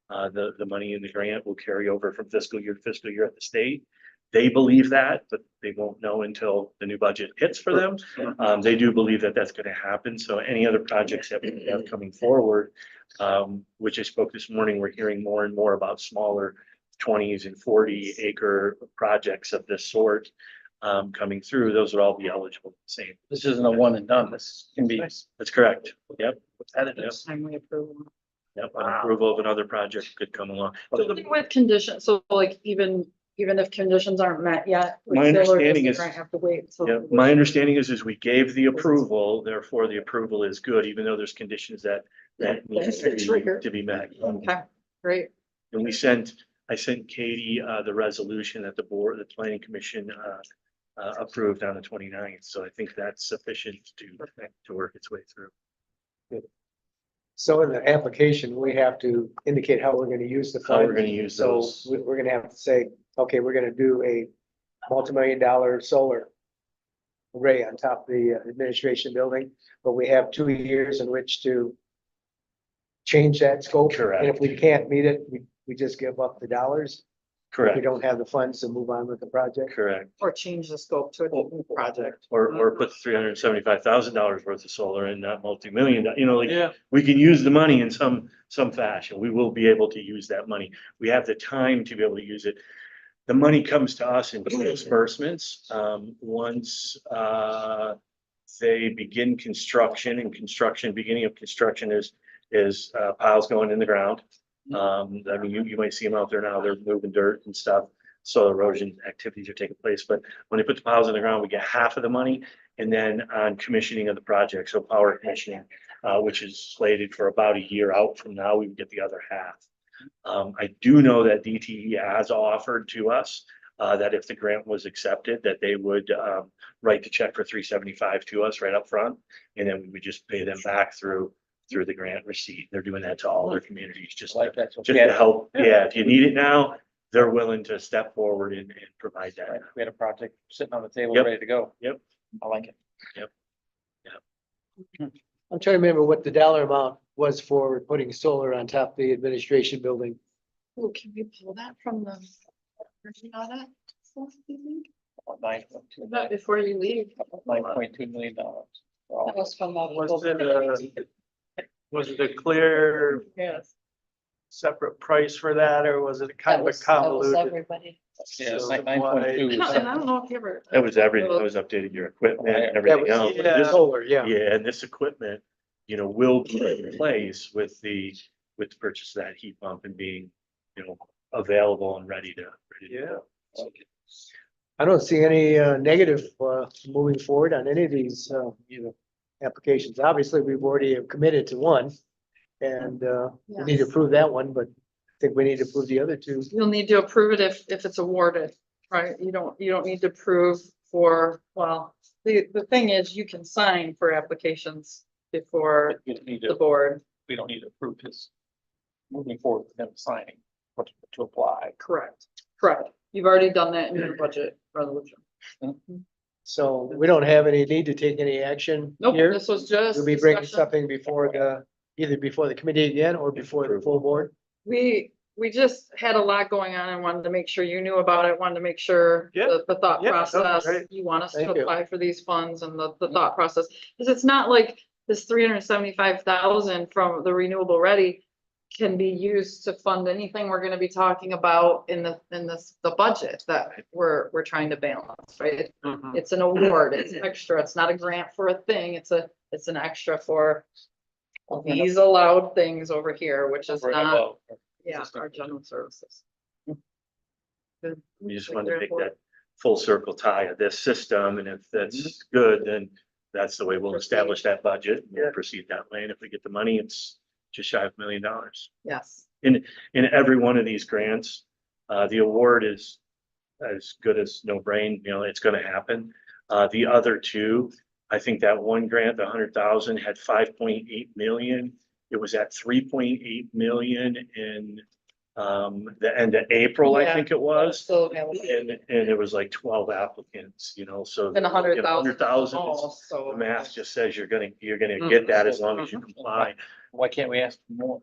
The money in the grant will carry over from fiscal year to fiscal year at the state. They believe that, but they won't know until the new budget hits for them. They do believe that that's going to happen. So any other projects that we have coming forward, which I spoke this morning, we're hearing more and more about smaller 20s and 40 acre projects of this sort coming through. Those would all be eligible. Same. This isn't a one and done. This can be. That's correct. Yep. Repetitive. Time we approve them. Yep. An approval of another project could come along. With conditions, so like even if conditions aren't met yet. with My solar, understanding does is- the grant have to wait. Yeah, my understanding is we gave the approval, therefore the approval is good, even though there's conditions that need to be met. Okay, great. And I sent Katie, the resolution that the planning commission, approved on the 29th. So I think that's sufficient to work its way through. So in the application, we have to indicate how we're gonna use the How we're funds. gonna use So those. we're gonna have to say, okay, we're gonna do a multi-million-dollar solar array on top of the administration building, but we have 2 years in which to change that scope. Correct. And if we can't meet it, we just give up the dollars. If we Correct, don't have the funds to move on with the project. correct. Or change the scope to a new project. Or put $375,000 worth of solar in, not multi-million, like Yeah. we can use the money in some fashion. We will be able to use that money. We have the time to be able to use it. The money comes to us in disbursements, once, they begin construction, and beginning of construction is piles going in the ground. I mean, you might see them out there now, they're moving dirt and stuff. Soil erosion activities are taking place, but when they put the piles in the ground, we get half of the money. And then on commissioning of the project, so power commissioning, which is slated for about a year out from now, we would get the other half. I do know that DTE has offered to us, that if the grant was accepted, that they would, write the check for $375 to us right up front. And then we would just pay them back through the grant receipt. They're doing that to all their communities, just to help. Yeah, if you need it now, they're willing to step forward and provide that. We had a project sitting on the table, Yep. ready to go. Yep. I like it. I'm trying to remember what the dollar amount was for putting solar on top of the administration building. Oh, can we pull that from the? That before you leave. $9.2 million. That was from the. Was it a clear Yes. separate price for that, or was it kind That of a was convoluted? everybody. Yeah, it's So like why- 9.2. And I don't know if you ever. That was everything. That was updating your equipment, and That everything was, else. Yeah. solar, yeah. Yeah, and this equipment, will be in place with the purchase of that heat pump and being, available and ready to go. I don't see any negative moving forward on any of these applications. Obviously, we've already committed to one. And we need to Yes. approve that one, but I think we need to approve the other two. You'll need to approve it if it's awarded, right? You don't need to approve for, well, the thing is you can sign for applications before You don't need the to, board. we don't need to approve his moving forward with him signing to apply. Correct. You've already done that in your budget resolution. So we don't have any need to take any action Nope, here. this was just. We'll be bringing discussion. something either before the committee again or before the full board. We just had a lot going on and wanted to make sure you knew about it, wanted to make sure Yeah. the thought Yeah, that was process, great. you want us to Thank you. apply for these funds and the thought process. Cause it's not like this 375,000 from the renewable ready. can be used to fund anything we're gonna be talking about in the budget that we're trying to balance, right? Mhm. It's an award, it's extra, it's not a grant for a thing, it's an extra for these allowed things over here, which is Over and not, above. yeah, our general services. Good. We just wanted to make that full circle tie of this system, and if that's good, then that's the way we'll establish that budget. We'll proceed that way, and if we get the money, it's just shy of $1 million. Yes, In every one of these grants, the award is as good as no brain, it's gonna happen. The other two, I think that one grant, the 100,000 had 5.8 million. It was at 3.8 million in the end of April, I Yeah. think it was. still available. And it was like 12 applicants, so. And 100,000. 100,000, So. the math just says you're gonna get that as long as you comply. Why can't we ask for more?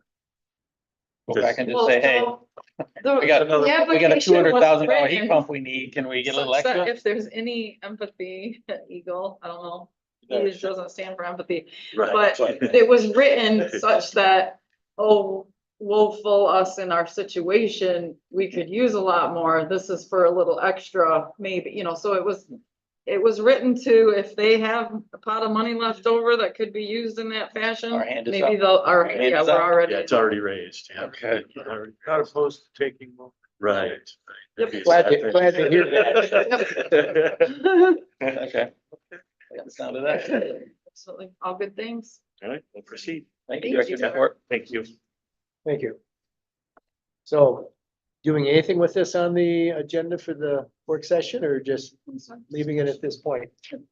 Go Just- back and just Well, say, hey, so the- we got the we got a application was $200,000 heat written pump we need. Can we get a little such that extra? If there's any empathy, Eagle, I don't know, it doesn't stand for empathy, Right. but it was written such that, oh, woeful us in our situation, we could use a lot more. This is for a little extra, maybe, so it was written to, if they have a pot of money left over that could be used in that fashion, Our hand is maybe up. they'll, Our hand yeah, is we're up. already. Yeah, it's already raised. Yeah. Okay. Already- Not opposed to taking more. Right. Yep. Glad to hear that. Okay. Like the sound of that. Absolutely, all good things. All right, we'll proceed. Thank you, Thank Director you. Network. Thank you. Thank you. So, doing anything with this on the agenda for the work session, or just leaving it at this point? And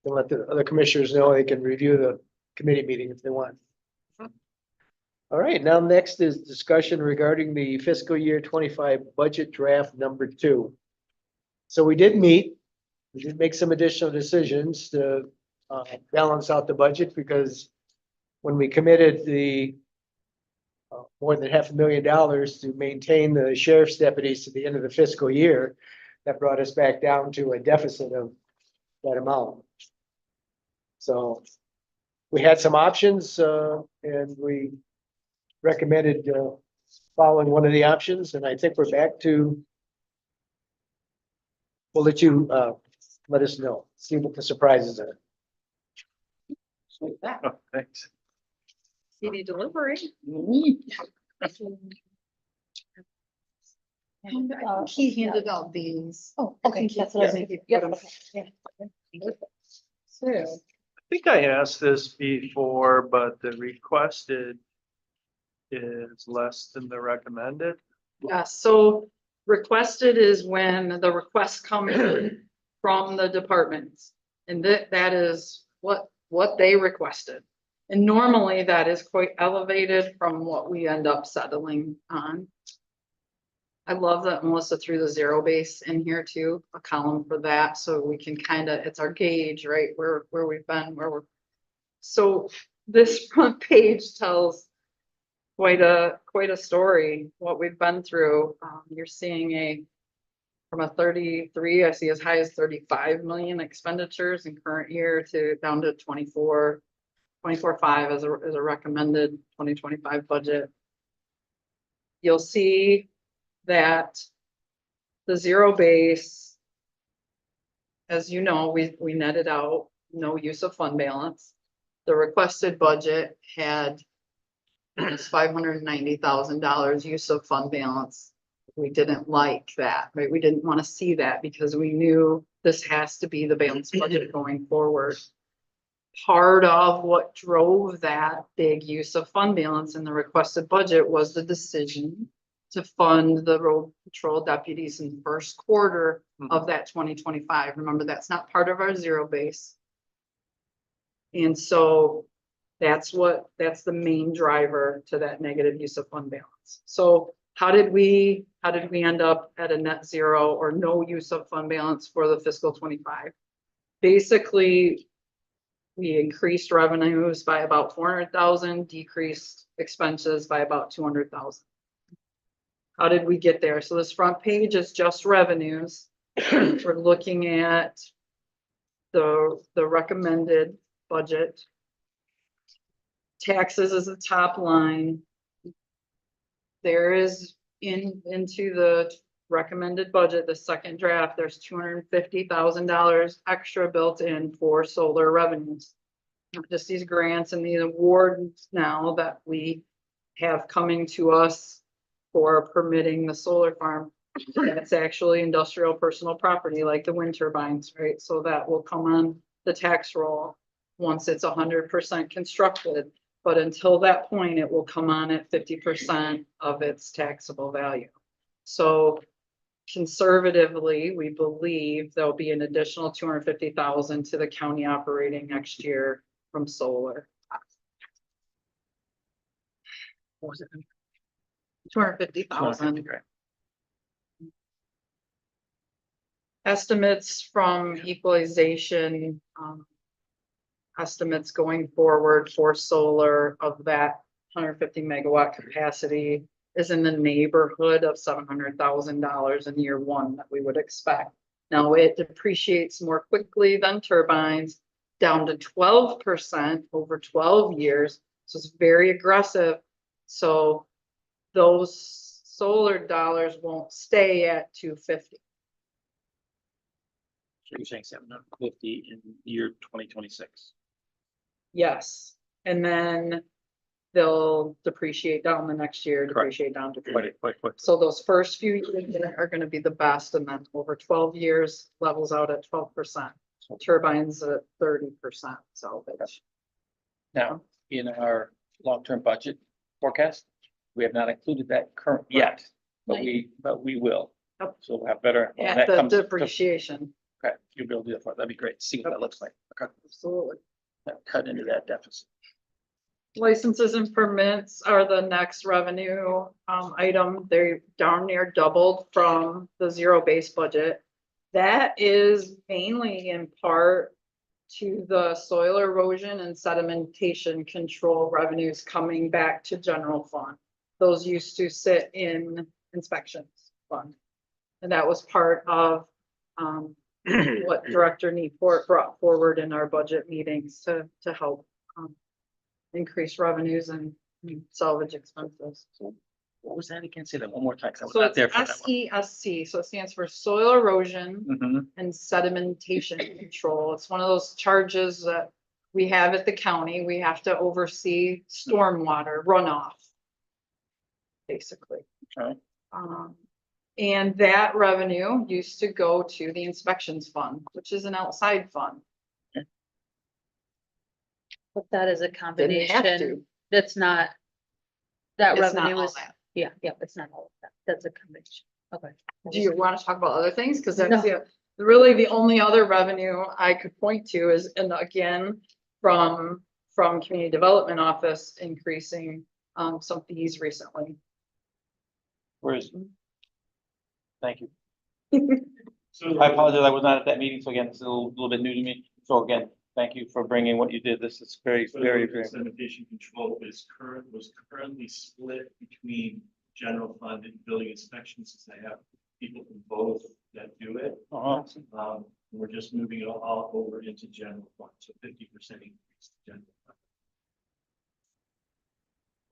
let the other commissioners know they can review the committee meeting if they want. All right, now next is discussion regarding the fiscal year 25 budget draft number 2. So we did meet, we did make some additional decisions to balance out the budget, because when we committed the more than $500,000 to maintain the sheriff's deputies to the end of the fiscal year, that brought us back down to a deficit of that amount. So we had some options, and we recommended following one of the options, and I think we're back to. We'll let you let us know, see what the surprises are. Like that, Oh, thanks. CD delivery. And I think he handed out these. Oh, okay, that's what I was thinking. Yep, okay, yeah. So, I think I asked this before, but the requested is less than the recommended. yeah, so requested is when the requests come in from the departments. And that is what they requested. And normally that is quite elevated from what we end up settling on. I love that Melissa threw the zero base in here too, a column for that, so we can it's our gauge, right, where we've been, where we're. So this front page tells quite a story, what we've been through. You're seeing from a 33, I see as high as 35 million expenditures in current year to down to 24.5 as a recommended 2025 budget. You'll see that the zero base, as you know, we netted out no use of fund balance. The requested budget had $590,000 use of fund balance. We didn't like that, right? We didn't want to see that because we knew this has to be the balanced budget going forward. Part of what drove that big use of fund balance in the requested budget was the decision to fund the road patrol deputies in the first quarter of that 2025. Remember, that's not part of our zero base. And so that's the main driver to that negative use of fund balance. So how did we end up at a net zero or no use of fund balance for the fiscal 25? Basically, we increased revenues by about 400,000, decreased expenses by about 200,000. How did we get there? So this front page is just revenues. We're looking at the recommended budget. Taxes is the top line. there is into the recommended budget, the second draft, there's $250,000 extra built in for solar revenues. Not just these grants and these awards now that we have coming to us for permitting the solar farm. That's actually industrial personal property like the wind turbines, right? So that will come on the tax roll once it's 100% constructed. But until that point, it will come on at 50% of its taxable value. So conservatively, we believe there'll be an additional 250,000 to the county operating next year from solar. What was it? 250,000. Estimates from equalization, estimates going forward for solar of that 150 megawatt capacity is in the neighborhood of $700,000 in year one that we would expect. Now it depreciates more quickly than turbines, down to 12% over 12 years. So it's very aggressive. So those solar dollars won't stay at 250. So you're saying 750 in year 2026. Yes, and then they'll depreciate down the next year, depreciate down to. Quite. So those first few years are gonna be the best, and then over 12 years levels out at 12%. Turbines at 30%, so that's. Now, in our long-term budget forecast, we have not included that current yet, but we will. Yep. So we'll have better. when At that the comes- depreciation, Okay, you'll be able to do that for it. That'd be great. See what that looks like. Okay. absolutely. Cut into that deficit. Licenses and permits are the next revenue item. They're darn near doubled from the zero base budget. That is mainly in part to the soil erosion and sedimentation control revenues coming back to general fund. Those used to sit in inspections fund. And that was part of what Director Neeport brought forward in our budget meetings to help increase revenues and salvage expenses. What was that again? Say that one more time, 'cause I was So not it's there for that one. SESC, so it stands for soil erosion Mhm. and sedimentation control. It's one of those charges that we have at the county. We have to oversee stormwater runoff. Basically. Okay. And that revenue used to go to the inspections fund, which is an outside fund. But that is a Didn't have combination, to. that's not, that It's not revenue all is, that. yeah, it's not all of that, that's a combination, okay. Do you want to talk about other things? Cause No. that's really the only other revenue I could point to is, and again, from community development office increasing some fees recently. Where is? Thank you. I apologize. I was not at that meeting. So again, it's a little bit new to me. So again, thank you for bringing what you did. This is very. Sanitation control was currently split between general fund and building inspections, since I have people from both that do it. We're just moving it all over into general fund, so 50% increase to general fund.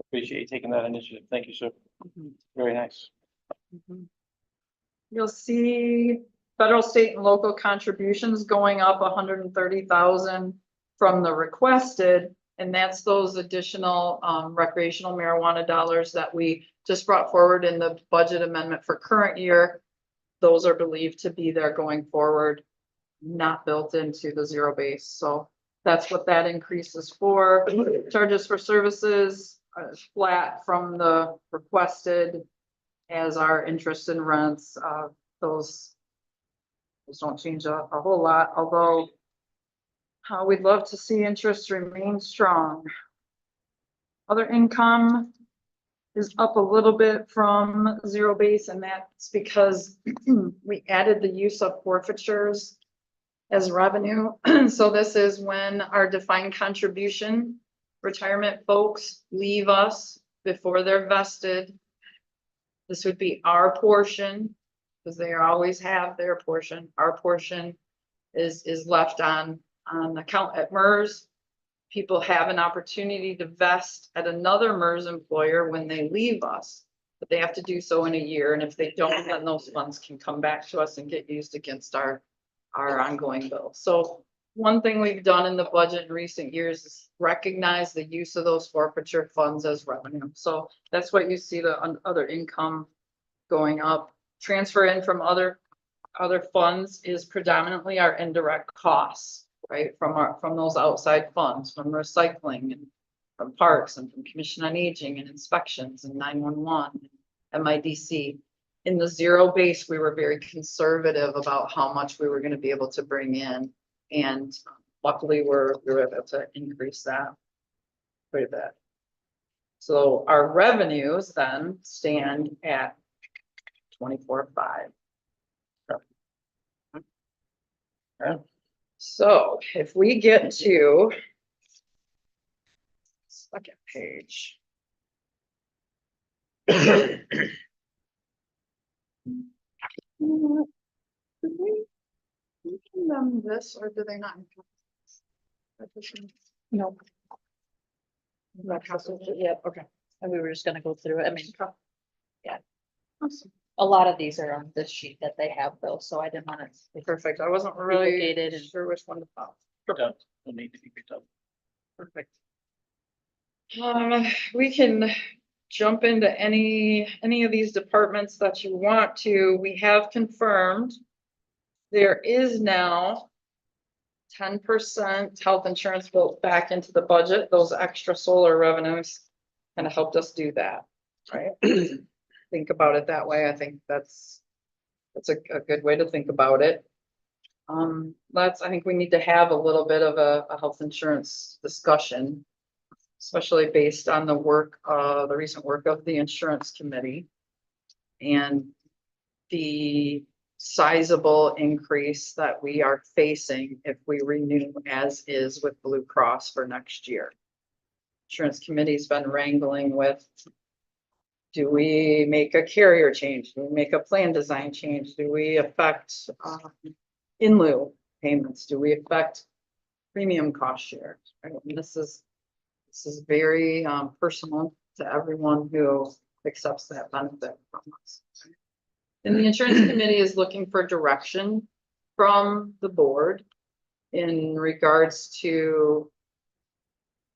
Appreciate you taking that initiative. Thank you, sir. Very nice. You'll see federal, state and local contributions going up 130,000 from the requested. And that's those additional recreational marijuana dollars that we just brought forward in the budget amendment for current year. Those are believed to be there going forward, not built into the zero base. So that's what that increase is for. Charges for services are flat from the requested, as our interest and rents, those don't change a whole lot, although we'd love to see interest remain strong. Other income is up a little bit from zero base, and that's because we added the use of forfeitures as revenue. So this is when our defined contribution retirement folks leave us before they're vested. This would be our portion, because they always have their portion. Our portion is left on account at MERS. People have an opportunity to vest at another MERS employer when they leave us. But they have to do so in a year, and if they don't, then those funds can come back to us and get used against our ongoing bill. So one thing we've done in the budget in recent years is recognize the use of those forfeiture funds as revenue. So that's what you see the other income going up. Transfer in from other funds is predominantly our indirect costs, right? From those outside funds, from recycling and from parks and from Commission on Aging and inspections and 911, MIDC. In the zero base, we were very conservative about how much we were going to be able to bring in. And luckily, we were able to increase that quite a bit. So our revenues then stand at 24.5. Yeah. So if we get to second page. Do we condemn this or do they not? No, That has to- Yeah, okay. and we were just gonna go through it. I mean, Awesome. a lot of these are on this sheet that they have though, so I didn't want it. Perfect. I wasn't really Duplicated and- sure which one to follow. Yeah, we'll need to be picked up. Perfect. We can jump into any of these departments that you want to. We have confirmed there is now 10% health insurance built back into the budget. Those extra solar revenues kind of helped us do that, right? Think about it that way. I think that's a good way to think about it. I think we need to have a little bit of a health insurance discussion, especially based on the recent work of the insurance committee and the sizable increase that we are facing if we renew as is with Blue Cross for next year. Insurance committee's been wrangling with, do we make a carrier change? Do we make a plan design change? Do we affect in lieu payments? Do we affect premium cost shares? Right? And this is very personal to everyone who accepts that benefit from us. And the insurance committee is looking for direction from the board in regards to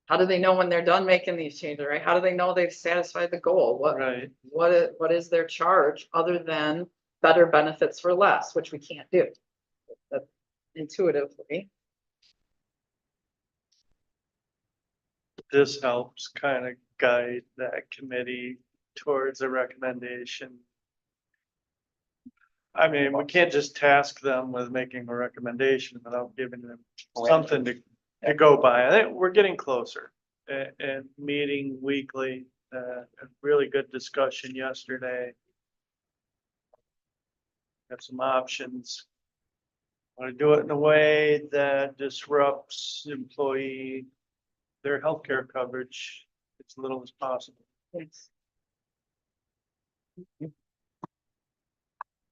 how do they know when they're done making these changes, right? How do they know they've satisfied the goal? Right. What is their charge other than better benefits for less, which we can't do intuitively. This helps kind of guide that committee towards a recommendation. I mean, we can't just task them with making a recommendation without giving them something to go by. I think we're getting closer and meeting weekly. A really good discussion yesterday. Have some options. Want to do it in a way that disrupts their healthcare coverage as little as possible. Yes.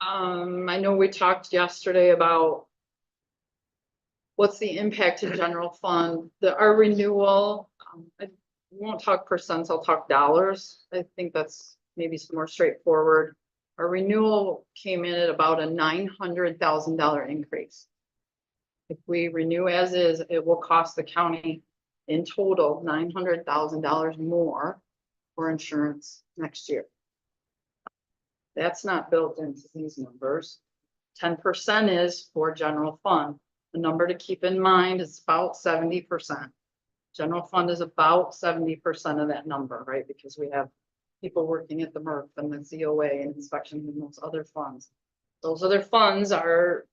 I know we talked yesterday about what's the impact to general fund, our renewal. I won't talk percents, I'll talk dollars. I think that's maybe more straightforward. Our renewal came in at about a $900,000 increase. If we renew as is, it will cost the county in total $900,000 more for insurance next year. That's not built into these numbers. 10% is for general fund. The number to keep in mind is about 70%. General fund is about 70% of that number, right? Because we have people working at the MERF and the ZOA and inspections and those other funds. Those other funds are,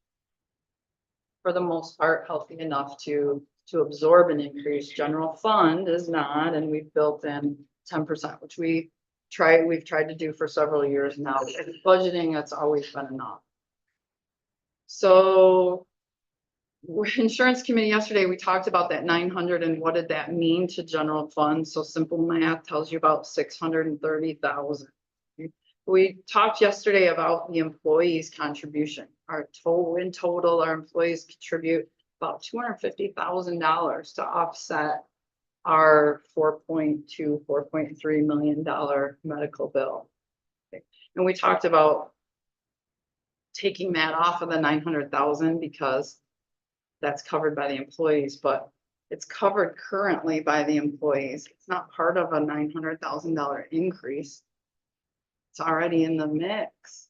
for the most part, healthy enough to absorb an increase. General fund is not, and we've built in 10%, which we've tried to do for several years now. Budgeting, that's always been enough. So insurance committee yesterday, we talked about that 900 and what did that mean to general fund? So simple math tells you about 630,000. We talked yesterday about the employees' contribution. In total, our employees contribute about $250,000 to offset our $4.3 million medical bill. And we talked about taking that off of the 900,000 because that's covered by the employees, but it's covered currently by the employees. It's not part of a $900,000 increase. It's already in the mix.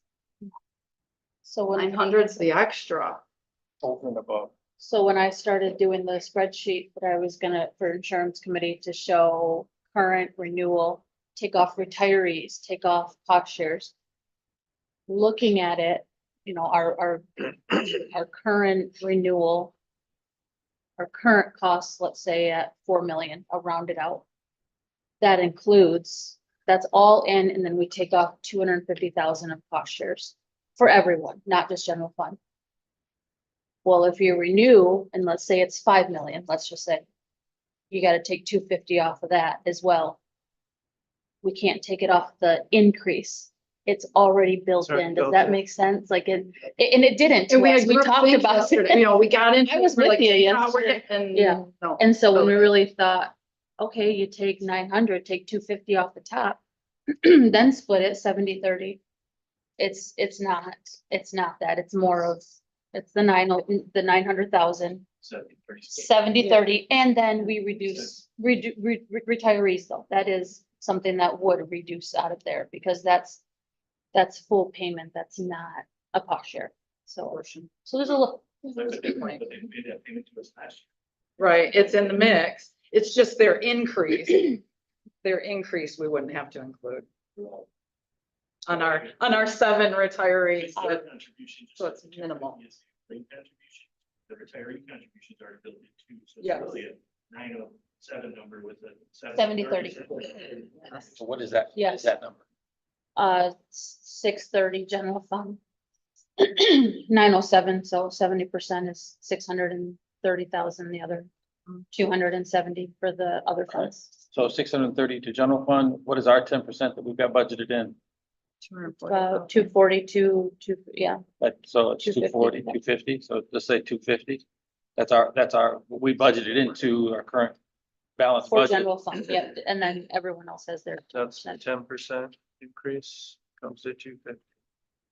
So when, 900's the extra. Over and above. so when I started doing the spreadsheet that I was gonna, for insurance committee to show current renewal, take off retirees, take off cost shares. Looking at it, you know, our current renewal. Our current costs, let's say at 4 million, I'll round it out. That includes, that's all in, and then we take off 250,000 of cost shares for everyone, not just general fund. Well, if you renew, and let's say it's 5 million, let's just say, you gotta take 250 off of that as well. We can't take it off the increase. It's already built It's already in. Does built that in. make sense? Like it, and it didn't And to we us. had We group talked think about yesterday, you it. know, we got into. I was it, we're with like, you "Yeah, we're yesterday." getting-" Yeah. no. And so when we Okay. really thought, okay, you take 900, take 250 off the top, then split it 70-30. It's not that. It's more of, it's the 900,000, 70-30, and then we reduce, retirees though. That is something that would reduce out of there because that's full payment. That's not a cost share. So there's a little. Right, it's in the mix. It's just their increase. Their increase, we wouldn't have to include on our 7 retirees. So it's minimal. The retiree contributions are built in too, so it's Yes. really a 907 number with a 70-30. So what is that? Yes. Is that number? 630 general fund. 907, so 70% is 630,000, the other 270 for the other funds. So 630 to general fund. What is our 10% that we've got budgeted in? 242, yeah, Like, so it's 240, 250, so let's say 250. That's our, we budgeted into our current balance for budget. general fund, yeah, and then everyone else has their. That's 10% increase comes to 250.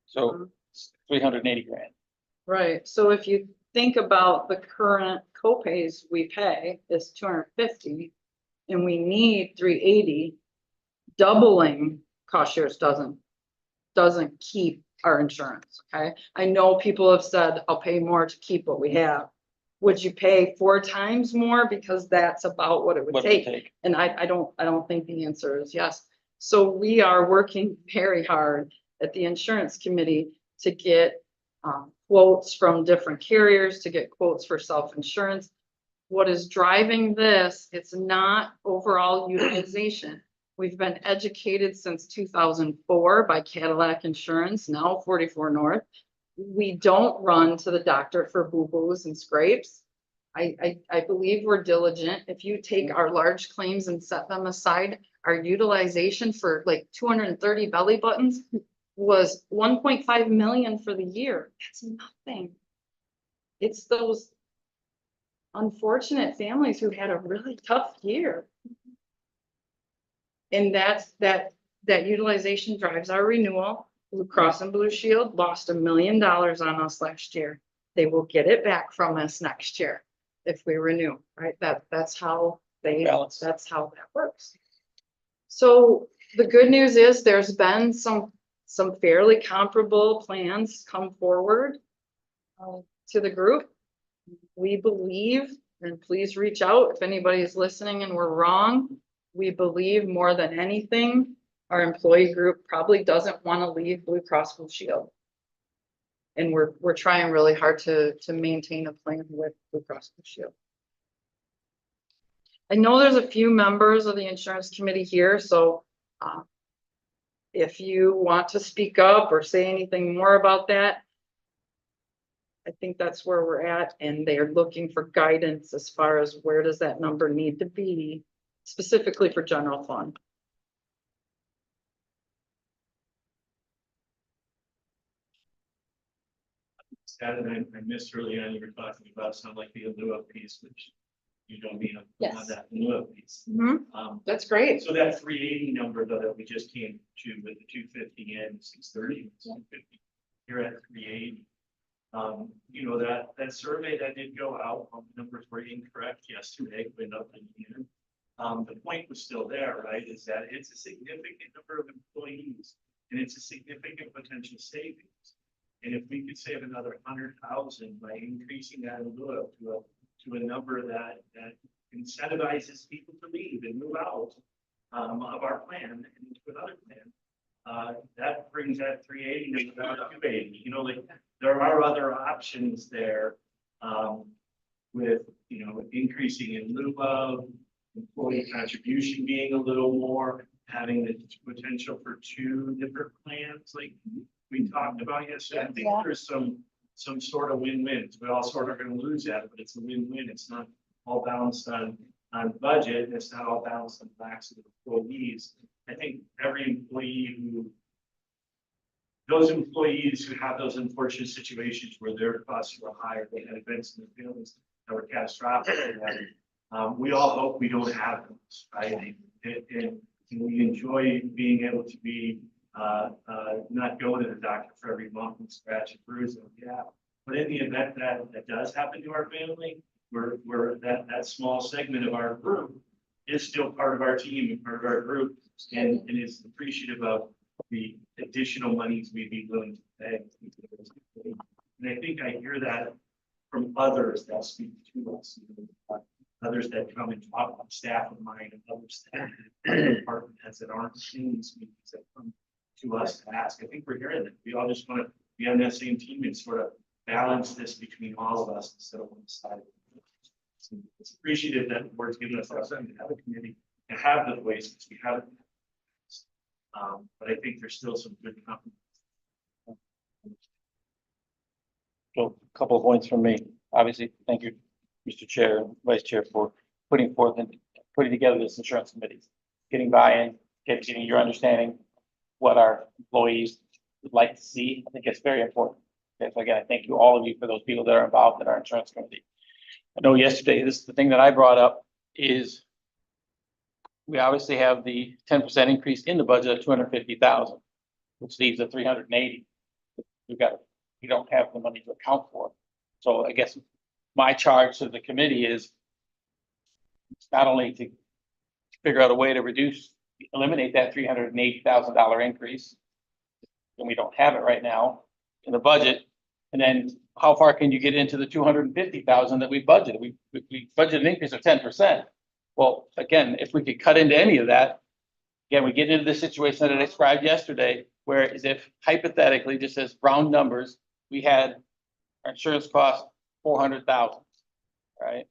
So it's 380 grand. Right, so if you think about the current copays we pay is 250 and we need 380, doubling cost shares doesn't keep our insurance, okay? I know people have said, I'll pay more to keep what we have. Would you pay 4 times more? Because that's about what it would What does it take. take? And I don't think the answer is yes. So we are working very hard at the insurance committee to get quotes from different carriers, to get quotes for self-insurance. What is driving this? It's not overall utilization. We've been educated since 2004 by Cadillac Insurance, now 44 North. We don't run to the doctor for boo-boos and scrapes. I believe we're diligent. If you take our large claims and set them aside, our utilization for like 230 belly buttons was 1.5 million for the year. That's nothing. It's those unfortunate families who had a really tough year. And that utilization drives our renewal. Blue Cross and Blue Shield lost $1 million on us last year. They will get it back from us next year if we renew, right? That's how Balance. that's how that works. So the good news is there's been some fairly comparable plans come forward to the group. We believe, and please reach out if anybody's listening and we're wrong. We believe more than anything, our employee group probably doesn't want to leave Blue Cross Blue Shield. And we're trying really hard to maintain a plan with Blue Cross Blue Shield. I know there's a few members of the insurance committee here, so if you want to speak up or say anything more about that, I think that's where we're at, and they're looking for guidance as far as where does that number need to be, specifically for general fund. Scott, and I missed early on, you were talking about something like the Alua piece, which you know, me on Yes. that in lieu of these. That's great. So that 380 number though, that we just came to with the 250 and 630, you're at 380. You know, that survey that did go out, the numbers were incorrect yesterday, went up again. The point was still there, right? Is that it's a significant number of employees and it's a significant potential savings. And if we could save another 100,000 by increasing that in lieu to a number that incentivizes people to leave and move out of our plan and into another plan, that brings that 380 to about 280. You know, like there are other options there with, you know, increasing in lieu of employee contribution being a little more, having the potential for 2 different plans like we talked about yesterday. I think there's some sort of win-wins. We all sort of going to lose that, but it's a win-win. It's not all balanced on budget. And it's not all balanced on the backs of the employees. I think every employee those employees who have those unfortunate situations where their costs were higher, they had events in the buildings that were catastrophic. We all hope we don't have those, right? And we enjoy being able to be not going to the doctor for every month and scratch and bruise them. Yeah. But in the event that does happen to our family, we're that small segment of our group is still part of our team and part of our group and is appreciative of the additional monies we'd be willing to pay. And I think I hear that from others that speak to us, others that come and talk about staff of mine and other staff, department heads that aren't in these meetings that come to us to ask. I think we're hearing that. We all just want to be on that same team and sort of balance this between all of us instead of one side. So it's appreciative that the board's giving us the opportunity to have a committee and have the voices we have. But I think there's still some good company. So a couple of points from me. Obviously, thank you, Mr. Chair and Vice Chair, for putting together this insurance committee, getting buy-in, getting your understanding what our employees would like to see. I think it's very important. Okay, so again, I thank you, all of you, for those people that are involved in our insurance committee. I know yesterday, this is the thing that I brought up is we obviously have the 10% increase in the budget of 250,000, which leaves a 380. We don't have the money to account for. So I guess my charge to the committee is not only to figure out a way to eliminate that $380,000 increase, and we don't have it right now in the budget. And then how far can you get into the 250,000 that we budgeted? We budgeted an increase of 10%. Well, again, if we could cut into any of that, again, we get into the situation that I described yesterday, where as if hypothetically, just as round numbers, we had our insurance cost 400,000, right?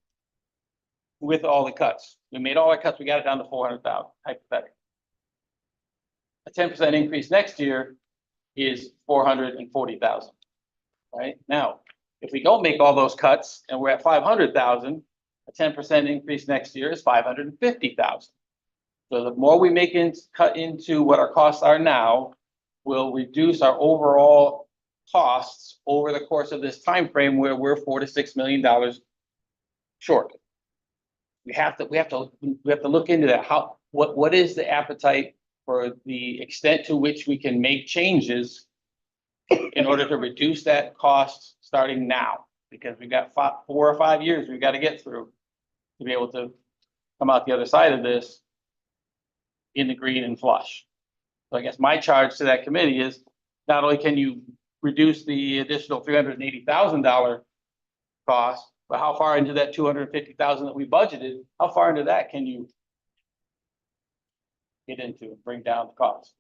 With all the cuts, we made all our cuts, we got it down to 400,000, hypothetically. A 10% increase next year is 440,000, right? Now, if we don't make all those cuts and we're at 500,000, a 10% increase next year is 550,000. So the more we cut into what our costs are now, will reduce our overall costs over the course of this time frame where we're $4 to $6 million short. We have to look into that. What is the appetite for the extent to which we can make changes in order to reduce that cost starting now? Because we've got 4 or 5 years we've got to get through to be able to come out the other side of this in the green and flush. So I guess my charge to that committee is not only can you reduce the additional $380,000 cost, but how far into that 250,000 that we budgeted, how far into that can you get into and bring down the cost?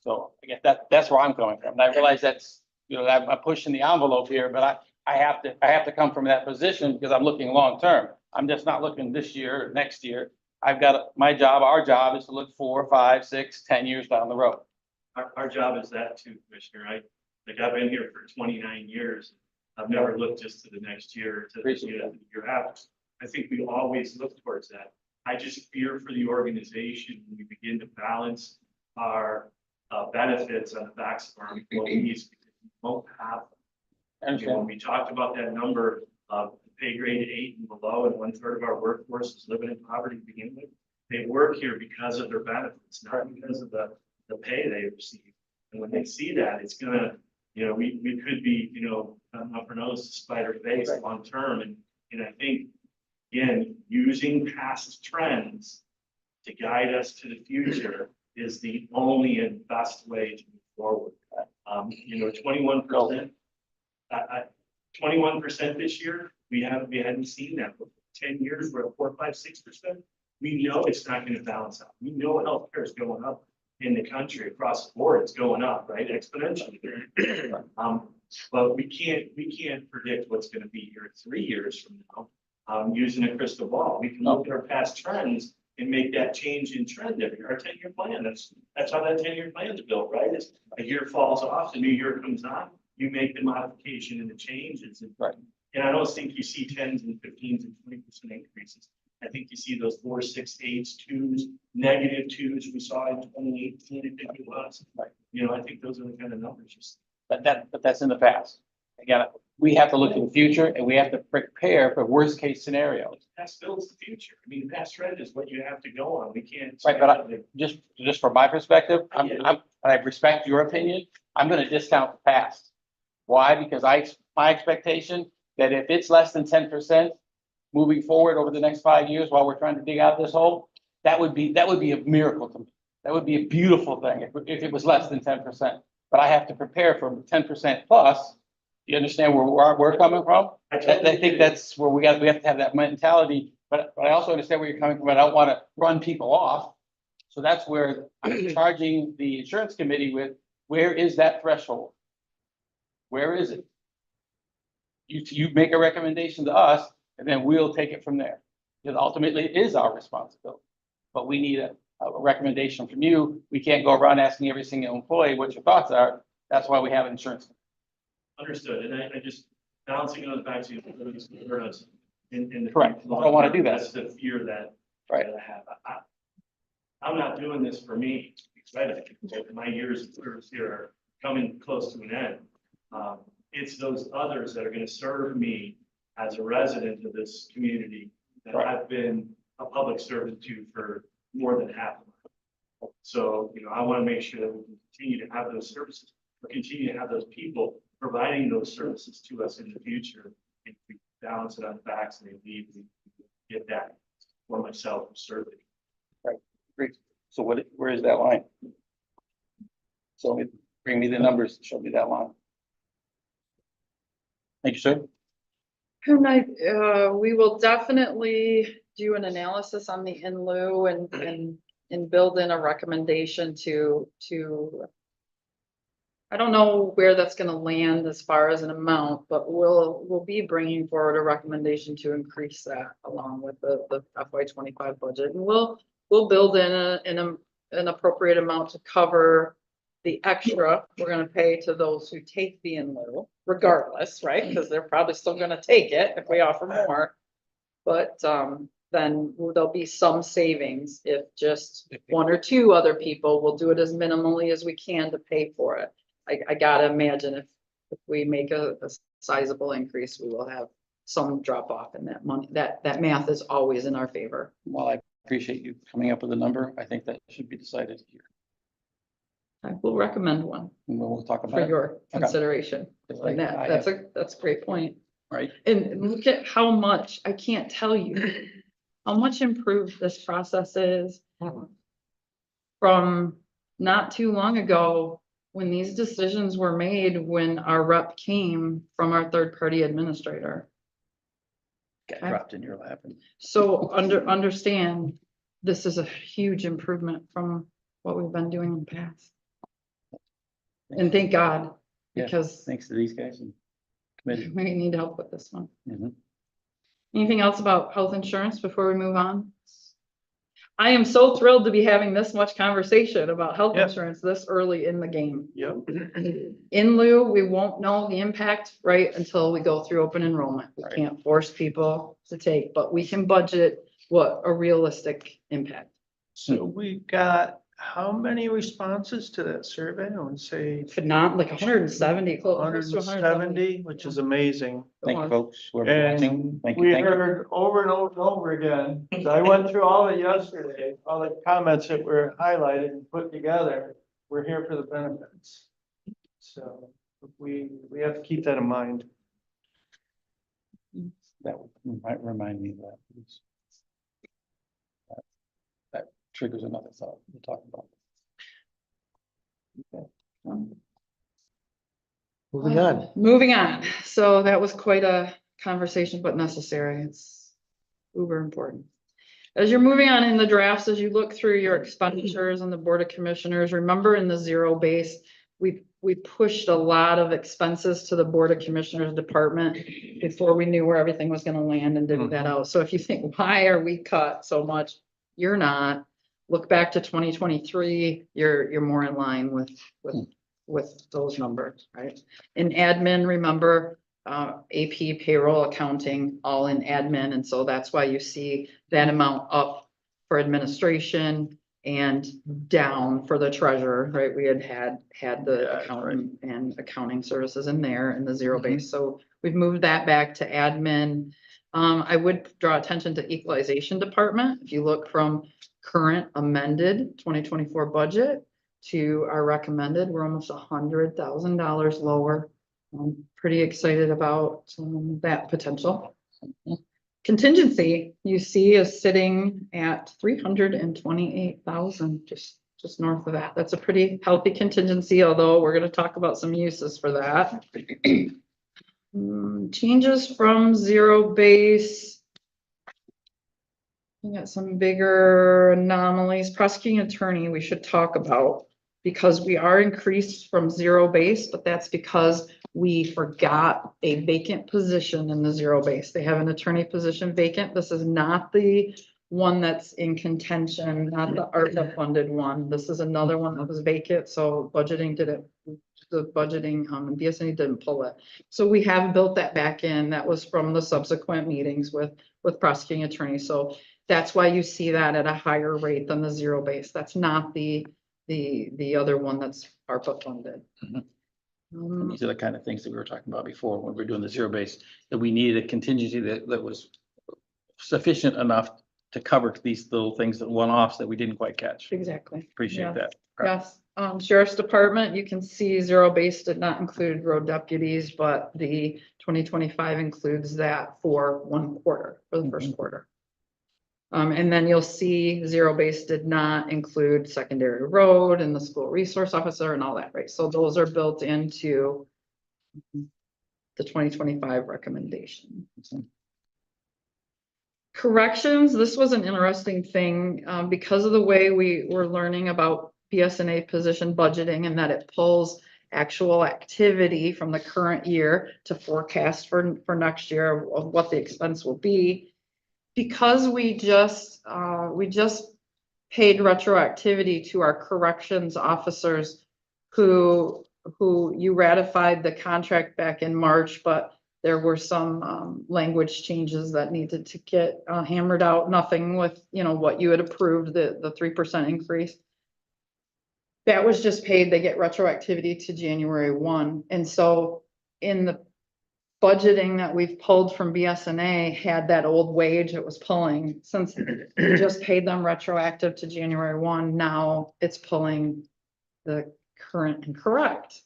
So I guess that's where I'm coming from. And I realize that's, I'm pushing the envelope here, but I have to come from that position because I'm looking long term. I'm just not looking this year or next year. I've got our job is to look 4, 5, 6, 10 years down the road. Our job is that too, Commissioner. I've been here for 29 years. I've never looked just to the next year, to the year after. I think we always look towards that. I just fear for the organization when we begin to balance our benefits on the backs of our employees because we won't have them. And when we talked about that number of pay grade 8 and below, and 1/3 of our workforce is living in poverty to begin with. They work here because of their benefits, not because of the pay they receive. And when they see that, it's gonna, we could be, up our nose to spider face long term. And I think, again, using past trends to guide us to the future is the only and best way to move forward. 21%. 21% this year, we hadn't seen that before. 10 years, we're at 4, 5, 6%. We know it's not going to balance out. We know healthcare is going up in the country across the board. It's going up, right? Exponentially. But we can't predict what's going to be here 3 years from now. Using a crystal ball, we can look at our past trends and make that change in trend every year. Our 10-year plan, that's how that 10-year plan is built, right? It's a year falls off, the new year comes on, you make the modification and the changes. And I don't think you see 10s and 15s and 20% increases. I think you see those 4, 6, 8s, 2s, -2s we saw in 2018, I think it was. I think those are the kind of numbers you see. But that's in the past. Again, we have to look in the future and we have to prepare for worst case scenarios. Past builds the future. I mean, past trend is what you have to go on. We can't. Right, but just from my perspective, I respect your opinion. I'm gonna discount the past. Why? Because my expectation that if it's less than 10% moving forward over the next 5 years while we're trying to dig out this hole, that would be a miracle to me. That would be a beautiful thing if it was less than 10%. But I have to prepare for 10% plus. You understand where we're coming from? I think that's where we have to have that mentality, but I also understand where you're coming from. I don't want to run people off. So that's where I'm charging the insurance committee with, where is that threshold? Where is it? You make a recommendation to us and then we'll take it from there. Because ultimately it is our responsibility, but we need a recommendation from you. We can't go around asking every single employee what your thoughts are. That's why we have insurance. Understood, and I just balancing those back to you, in the. Correct. I don't want to do that. That's the fear that. Right. that I have. I'm not doing this for me, right? My years of service here are coming close to an end. It's those others that are going to serve me as a resident of this community that I've been a public servant to for more than half of my life. So, I want to make sure that we can continue to have those services, or continue to have those people providing those services to us in the future. If we balance it on facts and they leave, we get that for myself serving. Right. Great. So where is that line? So bring me the numbers, show me that line. Thank you, sir. And we will definitely do an analysis on the in lieu and build in a recommendation to I don't know where that's gonna land as far as an amount, but we'll be bringing forward a recommendation to increase that along with the FY25 budget. And we'll build in an appropriate amount to cover the extra we're gonna pay to those who take the in lieu, regardless, right? Because they're probably still gonna take it if we offer more. But then there'll be some savings if just 1 or 2 other people will do it as minimally as we can to pay for it. I gotta imagine if we make a sizable increase, we will have some drop off in that money. That math is always in our favor. Well, I appreciate you coming up with a number. I think that should be decided here. I will recommend one And we'll talk about for it. your consideration. And that's a great point. Right. And look at how much, I can't tell you how much improved this process is from not too long ago when these decisions were made, when our rep came from our third-party administrator. Got dropped in your lap. So understand, this is a huge improvement from what we've been doing in the past. And thank God, Yeah. because Thanks to these guys and committee. we need help with this one. Mhm. Anything else about health insurance before we move on? I am so thrilled to be having this much conversation about health Yep. insurance this early in the game. Yep. In lieu, we won't know the impact, right, until we go through open enrollment. We Right. can't force people to take, but we can budget what a realistic impact. So we got How many responses to that survey? I would say But not like 170, close hundred to and 170. seventy, which is amazing. Thank you, folks. who are watching. And Thank we you, thank you. heard over and over and over again, 'cause I went through all of it yesterday, all the comments that were highlighted and put together. We're here for the benefits. So we have to keep that in mind. That might remind me of that. please. That triggers another thought we'll talk about. Okay. Moving on. Moving on. So that was quite a conversation, but necessary. It's uber important. As you're moving on in the drafts, as you look through your expenditures and the Board of Commissioners, remember in the zero base, we pushed a lot of expenses to the Board of Commissioners department before we knew where everything was gonna land and divvy that out. So if you think, why are we cut so much? You're not. Look back to 2023, you're more in line with those numbers, right? In admin, remember, AP, payroll, accounting, all in admin, and so that's why you see that amount up for administration and down for the treasurer, right? We had the accountant and accounting services in there in the zero base, so we've moved that back to admin. I would draw attention to equalization department. If you look from current amended 2024 budget to our recommended, we're almost $100,000 lower. I'm pretty excited about that potential. Contingency, you see, is sitting at 328,000, just north of that. That's a pretty healthy contingency, although we're gonna talk about some uses for that. Changes from zero base. We got some bigger anomalies. Prosecuting attorney, we should talk about, because we are increased from zero base, but that's because we forgot a vacant position in the zero base. They have an attorney position vacant. This is not the one that's in contention, not the ARPA funded one. This is another one that was vacant, so budgeting didn't, the budgeting, BSNA didn't pull it. So we have built that back in. That was from the subsequent meetings with prosecuting attorneys. So that's why you see that at a higher rate than the zero base. That's not the other one that's ARPA funded. And these are the kind of things that we were talking about before when we were doing the zero base, that we needed a contingency that was sufficient enough to cover these little things, that one-offs that we didn't quite catch. Exactly. Appreciate Yes. that. Yes, Sheriff's Department, you can see zero base did not include road deputies, but the 2025 includes that for 1 quarter, for the first quarter. And then you'll see zero base did not include secondary road and the school resource officer and all that, right? So those are built into the 2025 recommendation. Corrections, this was an interesting thing, because of the way we were learning about BSNA position budgeting, and that it pulls actual activity from the current year to forecast for next year of what the expense will be. Because we just paid retroactivity to our corrections officers who you ratified the contract back in March, but there were some language changes that needed to get hammered out. Nothing with, what you had approved, the 3% increase. That was just paid. They get retroactivity to January 1. And so in the budgeting that we've pulled from BSNA had that old wage it was pulling. Since we just paid them retroactive to January 1, now it's pulling the current and correct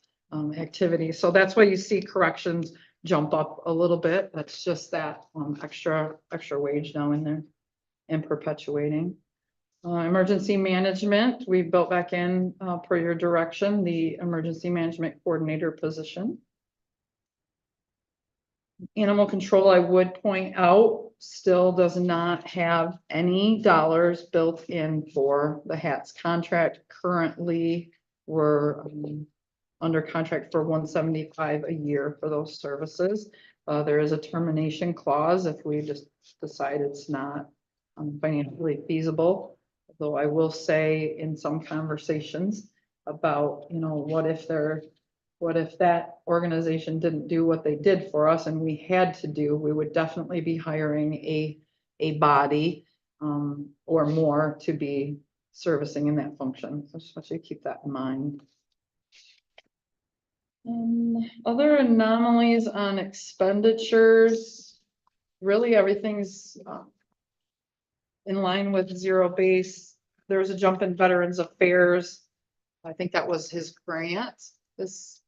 activity. So that's why you see corrections jump up a little bit. That's just that extra wage now in there and perpetuating. Emergency management, we built back in per your direction, the emergency management coordinator position. Animal control, I would point out, still does not have any dollars built in for the HATS contract. Currently, we're under contract for $175 a year for those services. There is a termination clause if we just decide it's not financially feasible. Though I will say in some conversations about, what if that organization didn't do what they did for us and we had to do, we would definitely be hiring a body or more to be servicing in that function. So I just want you to keep that in mind. Other anomalies on expenditures, really everything's in line with zero base. There was a jump in Veterans Affairs. I think that was his grant, this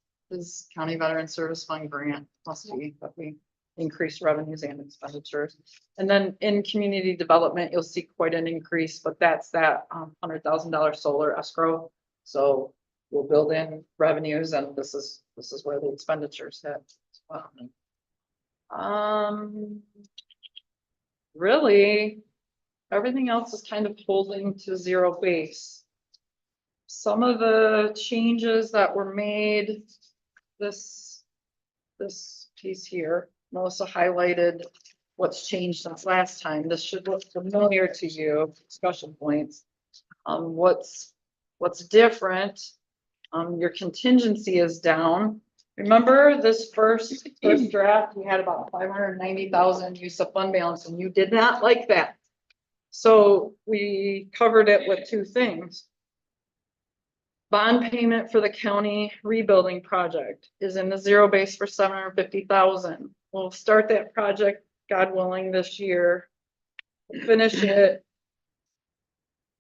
County Veteran Service Fund grant must be, but we increased revenues and expenditures. And then in community development, you'll see quite an increase, but that's that $100,000 solar escrow. So we'll build in revenues and this is where the expenditures hit as well. Really, everything else is kind of holding to zero base. Some of the changes that were made, this piece here, Melissa highlighted what's changed since last time. This should look familiar to you, discussion points. What's different, your contingency is down. Remember this first draft, we had about 590,000 use of fund balance and you did not like that. So we covered it with two things. Bond payment for the county rebuilding project is in the zero base for 750,000. We'll start that project, God willing, this year. Finish it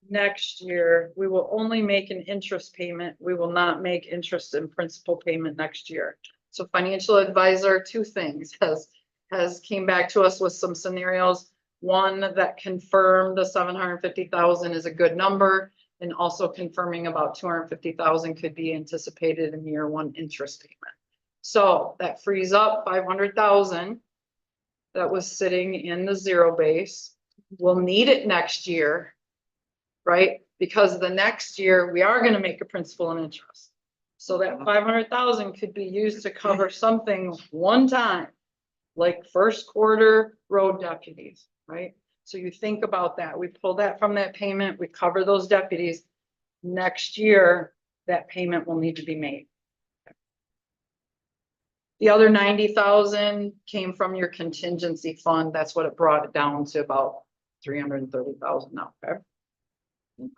next year. We will only make an interest payment. We will not make interest and principal payment next year. So financial advisor, two things, has came back to us with some scenarios. One that confirmed the 750,000 is a good number. And also confirming about 250,000 could be anticipated in year one interest payment. So that frees up 500,000 that was sitting in the zero base. We'll need it next year, right? Because the next year we are going to make a principal and interest. So that 500,000 could be used to cover something one time, like first quarter road deputies, right? So you think about that. We pull that from that payment, we cover those deputies. Next year, that payment will need to be made. The other 90,000 came from your contingency fund. That's what it brought it down to about 330,000 now. Okay.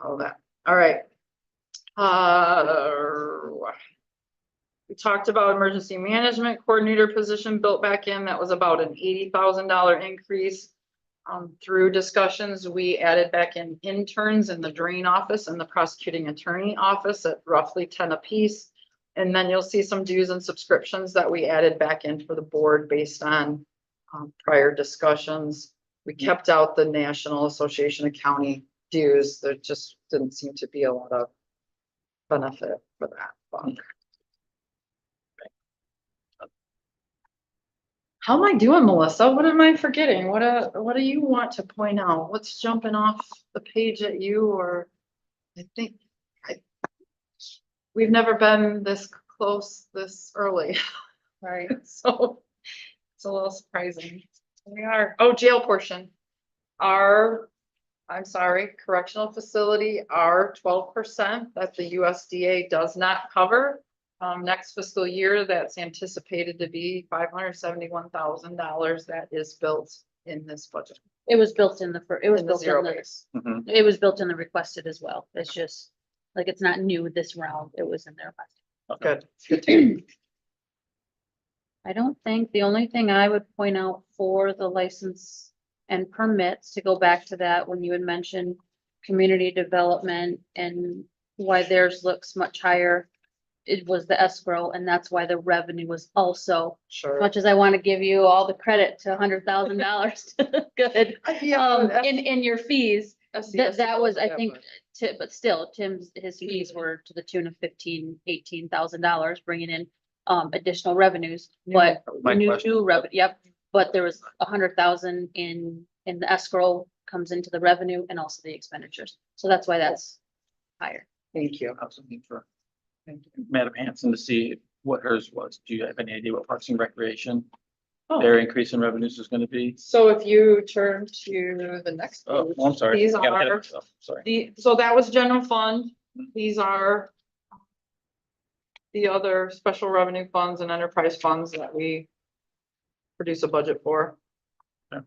All that. All right. We talked about emergency management coordinator position built back in. That was about an $80,000 increase. Through discussions, we added back in interns in the drain office and the prosecuting attorney office at roughly 10 apiece. And then you'll see some dues and subscriptions that we added back in for the board based on prior discussions. We kept out the National Association of County dues. There just didn't seem to be a lot of benefit for that. How am I doing, Melissa? What am I forgetting? What do you want to point out? What's jumping off the page at you? Or I think we've never been this close this early, right? So it's a little surprising. We are, oh, jail portion. I'm sorry, correctional facility, our 12% that the USDA does not cover. Next fiscal year, that's anticipated to be $571,000 that is built in this budget. It was built in the, it was In the built in zero the, base. it was built in the requested as well. It's just, like, it's not new this round. It was in their request. Good. I don't think, the only thing I would point out for the license and permits, to go back to that, when you had mentioned community development and why theirs looks much higher, it was the escrow, and that's why the revenue was also, Sure. much as I want to give you all the credit to $100,000, good. In your fees, that was, I think, but still, his fees were to the tune of $18,000, bringing in additional revenues, but new revenue, yep. But there was 100,000 in the escrow comes into the revenue and also the expenditures. So that's why that's higher. Thank you. I was looking for Madam Hanson to see what hers was. Do you have any idea what Parks and Recreation, their increase in revenues is gonna be? So if you turn to the next Oh, page, I'm sorry. these I got ahead of are myself. Sorry. so that was general fund. These are the other special revenue funds and enterprise funds that we produce a budget for. Okay.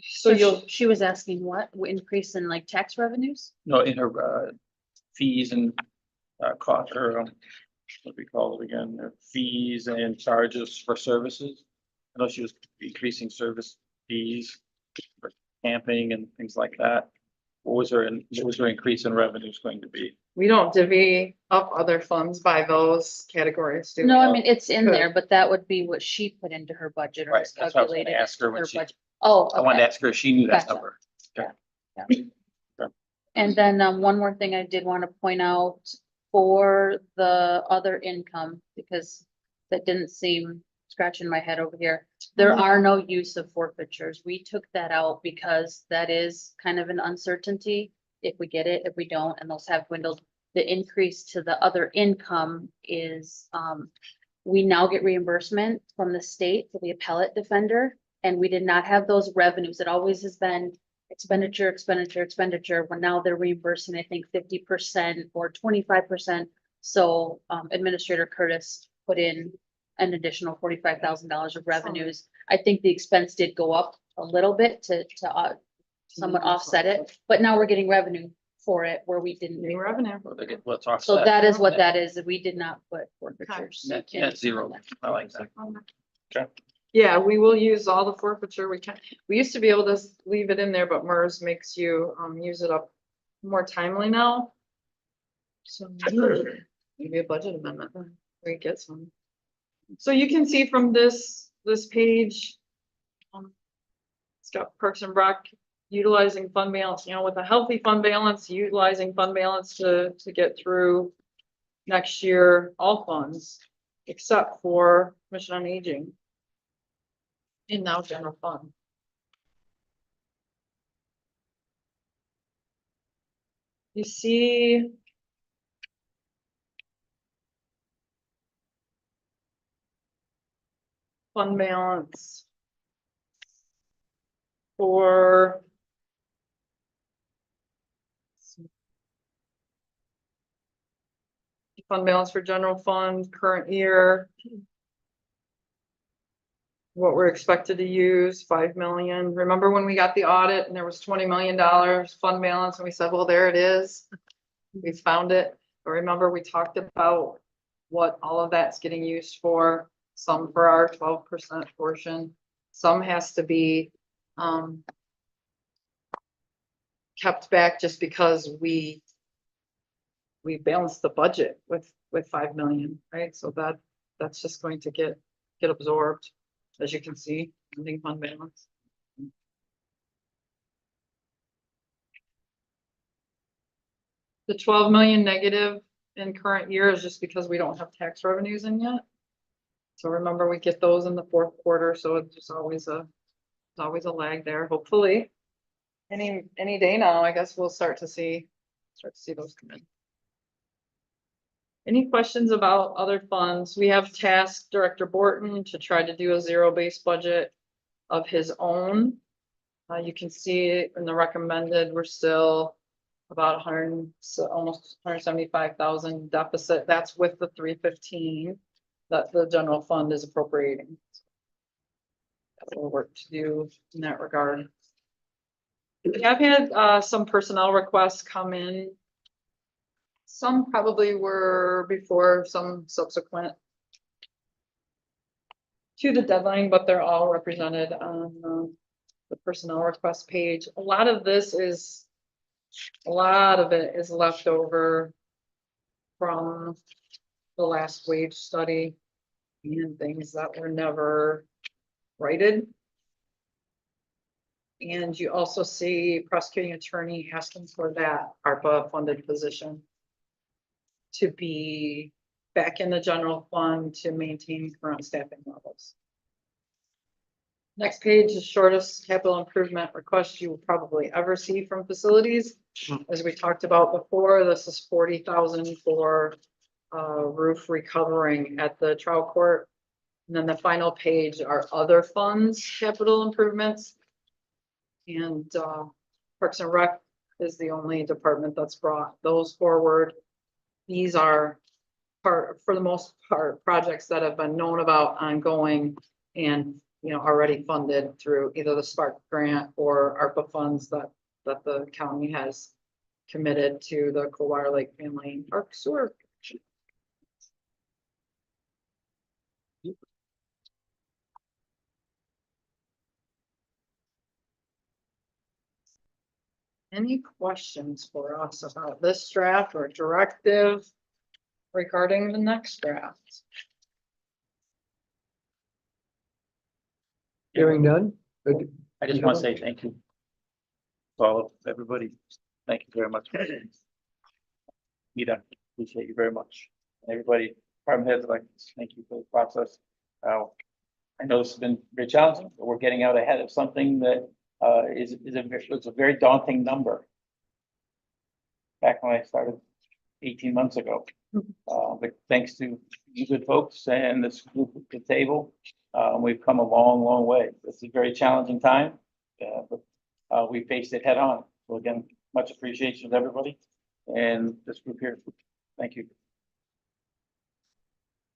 So you'll, She was asking what, increase in like tax revenues? No, in her, fees and, cost, or, what do we call it again, fees and charges for services. I know she was increasing service fees for camping and things like that. What was her increase in revenues going to be? we don't divvy up other funds by those categories, do we? No, I mean, it's in Good. there, but that would be what she put into her budget or Right, was that's what I was gonna calculated ask her into when her she- budget. Oh, I wanted to okay. ask her if she knew that Gotcha. number. And then, one more thing I did want to point out for the other income, because that didn't seem scratching my head over here. There are no use of forfeitures. We took that out because that is kind of an uncertainty. If we get it, if we don't, and those have dwindled. The increase to the other income is, we now get reimbursement from the state for the appellate defender. And we did not have those revenues. It always has been expenditure, expenditure, expenditure, when now they're reimbursing, I think 50% or 25%. So Administrator Curtis put in an additional $45,000 of revenues. I think the expense did go up a little bit to somewhat offset it, but now we're getting revenue for it where we didn't. New revenue. Let's offset. So that is what that is. We did not put forfeitures. Net zero. I like that. Yeah, we will use all the forfeiture we can. We used to be able to leave it in there, but MERS makes you use it up more timely now. So maybe a budget amendment, we get some. So you can see from this page. It's got Parks and Rec utilizing fund balance, with a healthy fund balance, utilizing fund balance to get through next year, all funds, except for Commission on Aging. And now general fund. You see. Fund balance. For. Fund balance for general fund, current year. What we're expected to use, 5 million. Remember when we got the audit and there was $20 million fund balance and we said, well, there it is. We found it. But remember, we talked about what all of that's getting used for, some for our 12% portion. Some has to be kept back just because we balanced the budget with 5 million, right? So that's just going to get absorbed. As you can see, ending fund balance. The 12 million negative in current year is just because we don't have tax revenues in yet. So remember, we get those in the fourth quarter, so it's just always a lag there. Hopefully, any day now, I guess we'll start to see those come in. Any questions about other funds? We have tasked Director Borton to try to do a zero-based budget of his own. You can see in the recommended, we're still about 100, so almost 175,000 deficit. That's with the 315 that the general fund is appropriating. Got a little work to do in that regard. We have had some personnel requests come in. Some probably were before, some subsequent to the deadline, but they're all represented on the personnel request page. A lot of it is left over from the last wage study and things that were never righted. And you also see prosecuting attorney asking for that ARPA funded position to be back in the general fund to maintain current staffing levels. Next page is shortest capital improvement request you will probably ever see from facilities. As we talked about before, this is 40,000 for roof recovering at the trial court. And then the final page are other funds, capital improvements. And Parks and Rec is the only department that's brought those forward. These are for the most part, projects that have been known about ongoing and already funded through either the Spark grant or ARPA funds that the county has committed to the Coldwater Lake Family Park Sewer. Any questions for us about this draft or directive regarding the next draft? Hearing none? Good. I just want to say thank you. To all of everybody, thank you very much. Mita, appreciate you very much. Everybody, department heads, like, thank you for the process. I know this has been very challenging, but we're getting out ahead of something that it's a very daunting number. Back when I started 18 months ago. But thanks to you good folks and this group at the table, we've come a long, long way. This is a very challenging time, but we faced it head on. So again, much appreciation to everybody and this group here. Thank you.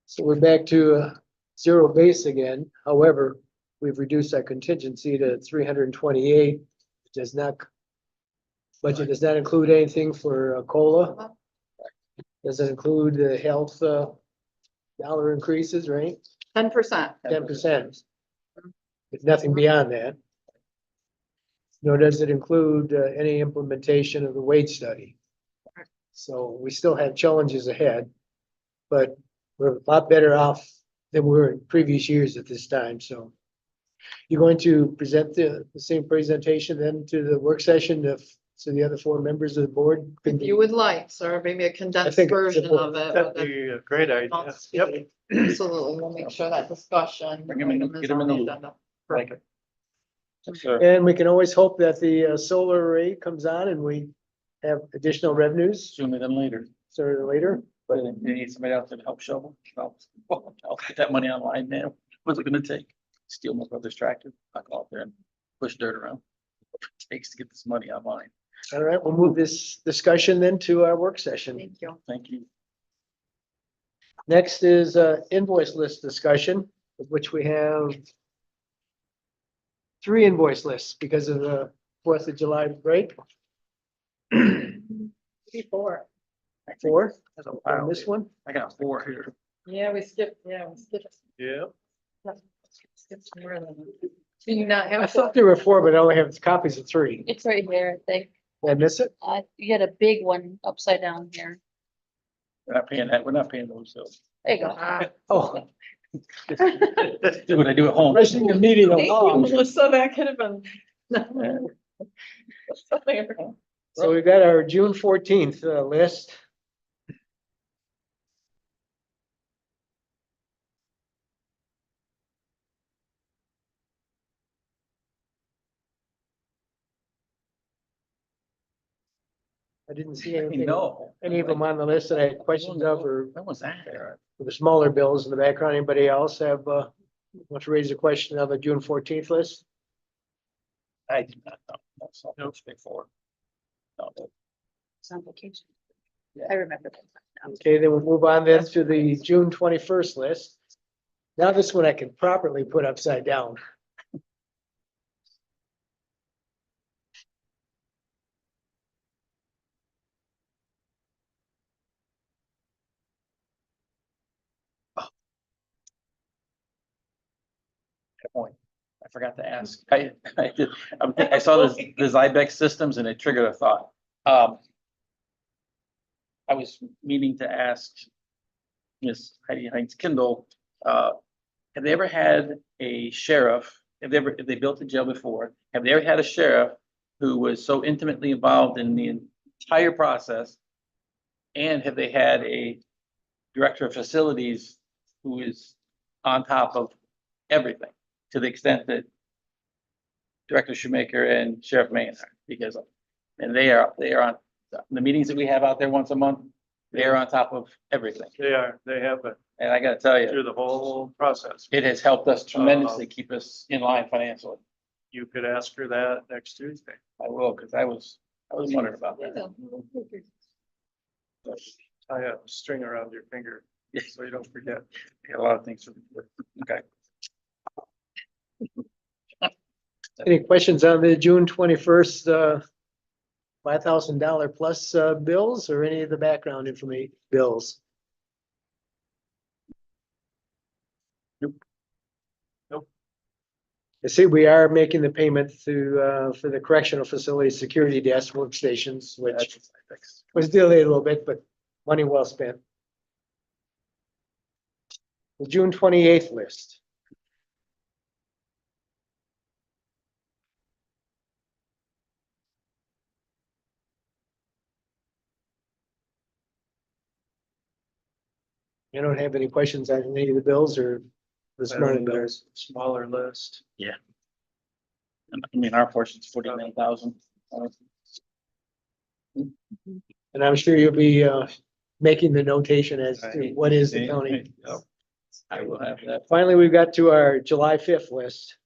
So we're back to zero base again. However, we've reduced our contingency to 328. It does not, budget does not include anything for COLA. Doesn't include the health dollar increases, right? 10%. 10%. If nothing beyond that. Nor does it include any implementation of the wage study. So we still have challenges ahead, but we're a lot better off than we were in previous years at this time, so. You're going to present the same presentation then to the work session so the other four members of the board? can If you would like, sir, maybe a I condensed think it's version of it. That'd but be a great idea. that's- Yep. Absolutely, we'll make sure that discussion. Bring 'em in, item is get 'em in on the the loop. agenda. Perfect. Yes, sir. And we can always hope that the solar array comes on and we have additional revenues Sooner than later. sooner or later. But they need somebody else to help shovel. I'll get that money online now. What's it gonna take? Steal my brother's tractor, I'll go out there and push dirt around. What it takes to get this money online. All right, we'll move this discussion then to our work session. Thank you. Thank you. Next is invoice list discussion, of which we have 3 invoice lists because of the 4th of July break. 4. 4 That's a on while. this one. I got 4 here. Yeah, we skipped. Yeah. Skipped more than. Do you not I have? thought there were 4, but I only have copies of 3. It's right here, I think. Did I miss it? You had a big one upside down here. We're not paying that. We're not paying those bills. There you go. Ah, Oh, Do what I do at home. rushing the meeting thank you, along. Melissa, that could have been. So we've got our June 14th list. I didn't see anything, No. any of them on the list that I had questions of or When was that? for the smaller bills in the background. Anybody else have, want to raise a question on the June 14th list? I did not know. That's all. No, straightforward. No, It's on vacation. I remember that. now. Okay, then we'll move on then to the June 21st list. Now this one I can properly put upside down. Good point. I forgot to ask. I saw the Zybex systems and it triggered a thought. I was meaning to ask Miss Heidi Heinz Kindle, have they ever had a sheriff? If they built a jail before, have they ever had a sheriff who was so intimately involved in the entire process? And have they had a director of facilities who is on top of everything to the extent that Director Shoemaker and Sheriff Mayen are? Because, and they are on the meetings that we have out there once a month. They are on top of everything. They have been And I gotta tell you, through the whole process. it has helped us tremendously keep us in line financially. You could ask her that next Tuesday. I will, because I was wondering about that. Tie a string around your finger so you don't forget. Got a lot of things to do. Okay. Any questions on the June 21st, $5,000 plus, bills or any of the background information bills? Nope. I see we are making the payment to, for the correctional facility security desk workstations, which was delayed a little bit, but money well spent. The June 28th list. You don't have any questions on any of the bills or the smaller bills? Smaller list. I mean, our portion's 49,000. And I'm sure you'll be, making the notation as to what is the county. I will have that. Finally, we've got to our July 5th list.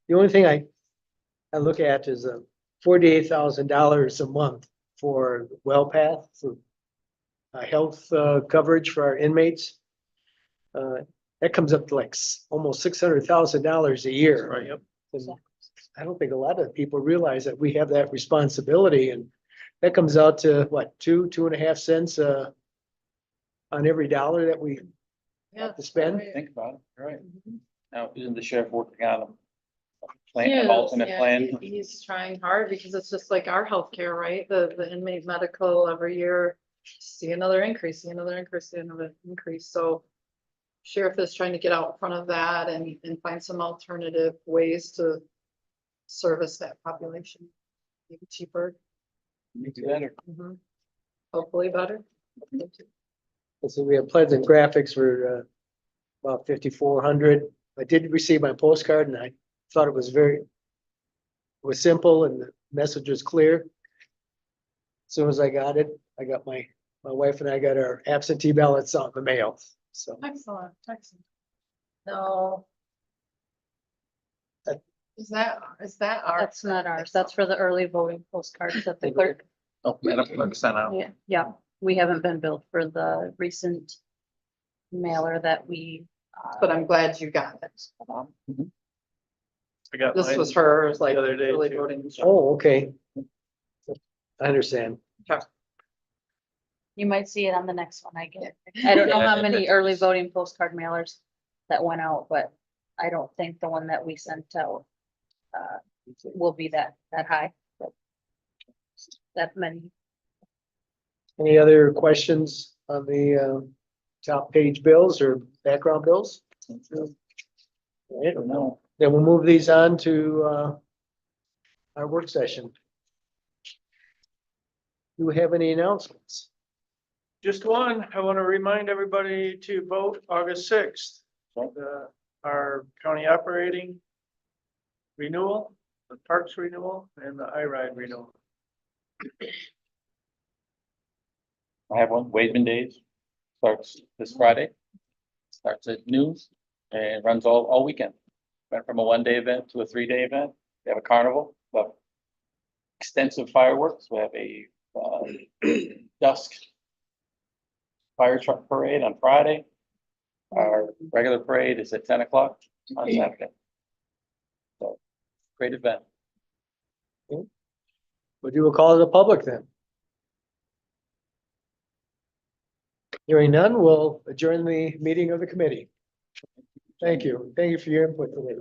The only thing I look at is $48,000 a month for WellPath for health coverage for our inmates. That comes up to like almost $600,000 a year. Right, yep. And I don't think a lot of people realize that we have that responsibility, and that comes out to what, 2.5 cents on every dollar that we have to spend. Think about it, you're right. Now, isn't the sheriff working on a He plan, is, alternate yeah, plan? He's trying hard because it's just like our healthcare, right? The inmate medical every year, see another increase, see another increase, see another increase. So sheriff is trying to get out in front of that and find some alternative ways to service that population. Maybe cheaper, Maybe better. hopefully better. So we have Pleasant Graphics for about 5,400. I did receive my postcard and I thought it was it was simple and the message was clear. As soon as I got it, I got my wife and I got our absentee ballots out in the mail, so. Excellent, excellent. No. Is that our? That's not ours. That's for the early voting postcards that the clerk. Oh, Madam Clerk sent out. Yeah, we haven't been billed for the recent mailer that we. But I'm glad you got it. I got This mine was hers, like, the other day early too. voting. Oh, okay. I understand. You might see it on the next one I get. I don't know how many early voting postcard mailers that went out, but I don't think the one that we sent out will be that high. But that many. Any other questions on the top page bills or background bills? I don't know. Then we'll move these on to our work session. Do we have any announcements? Just one, I want to remind everybody to vote August 6th. Our county operating renewal, the parks renewal, and the IRIDE renewal. I have one, Wademan Days, starts this Friday. Starts at noon and runs all weekend. Went from a 1-day event to a 3-day event. We have a carnival, but extensive fireworks. We have a dusk fire truck parade on Friday. Our regular parade is at 10 o'clock on Saturday. So, great event. We'll do a call to the public then. Hearing none, we'll adjourn the meeting of the committee. Thank you. Thank you for your input today.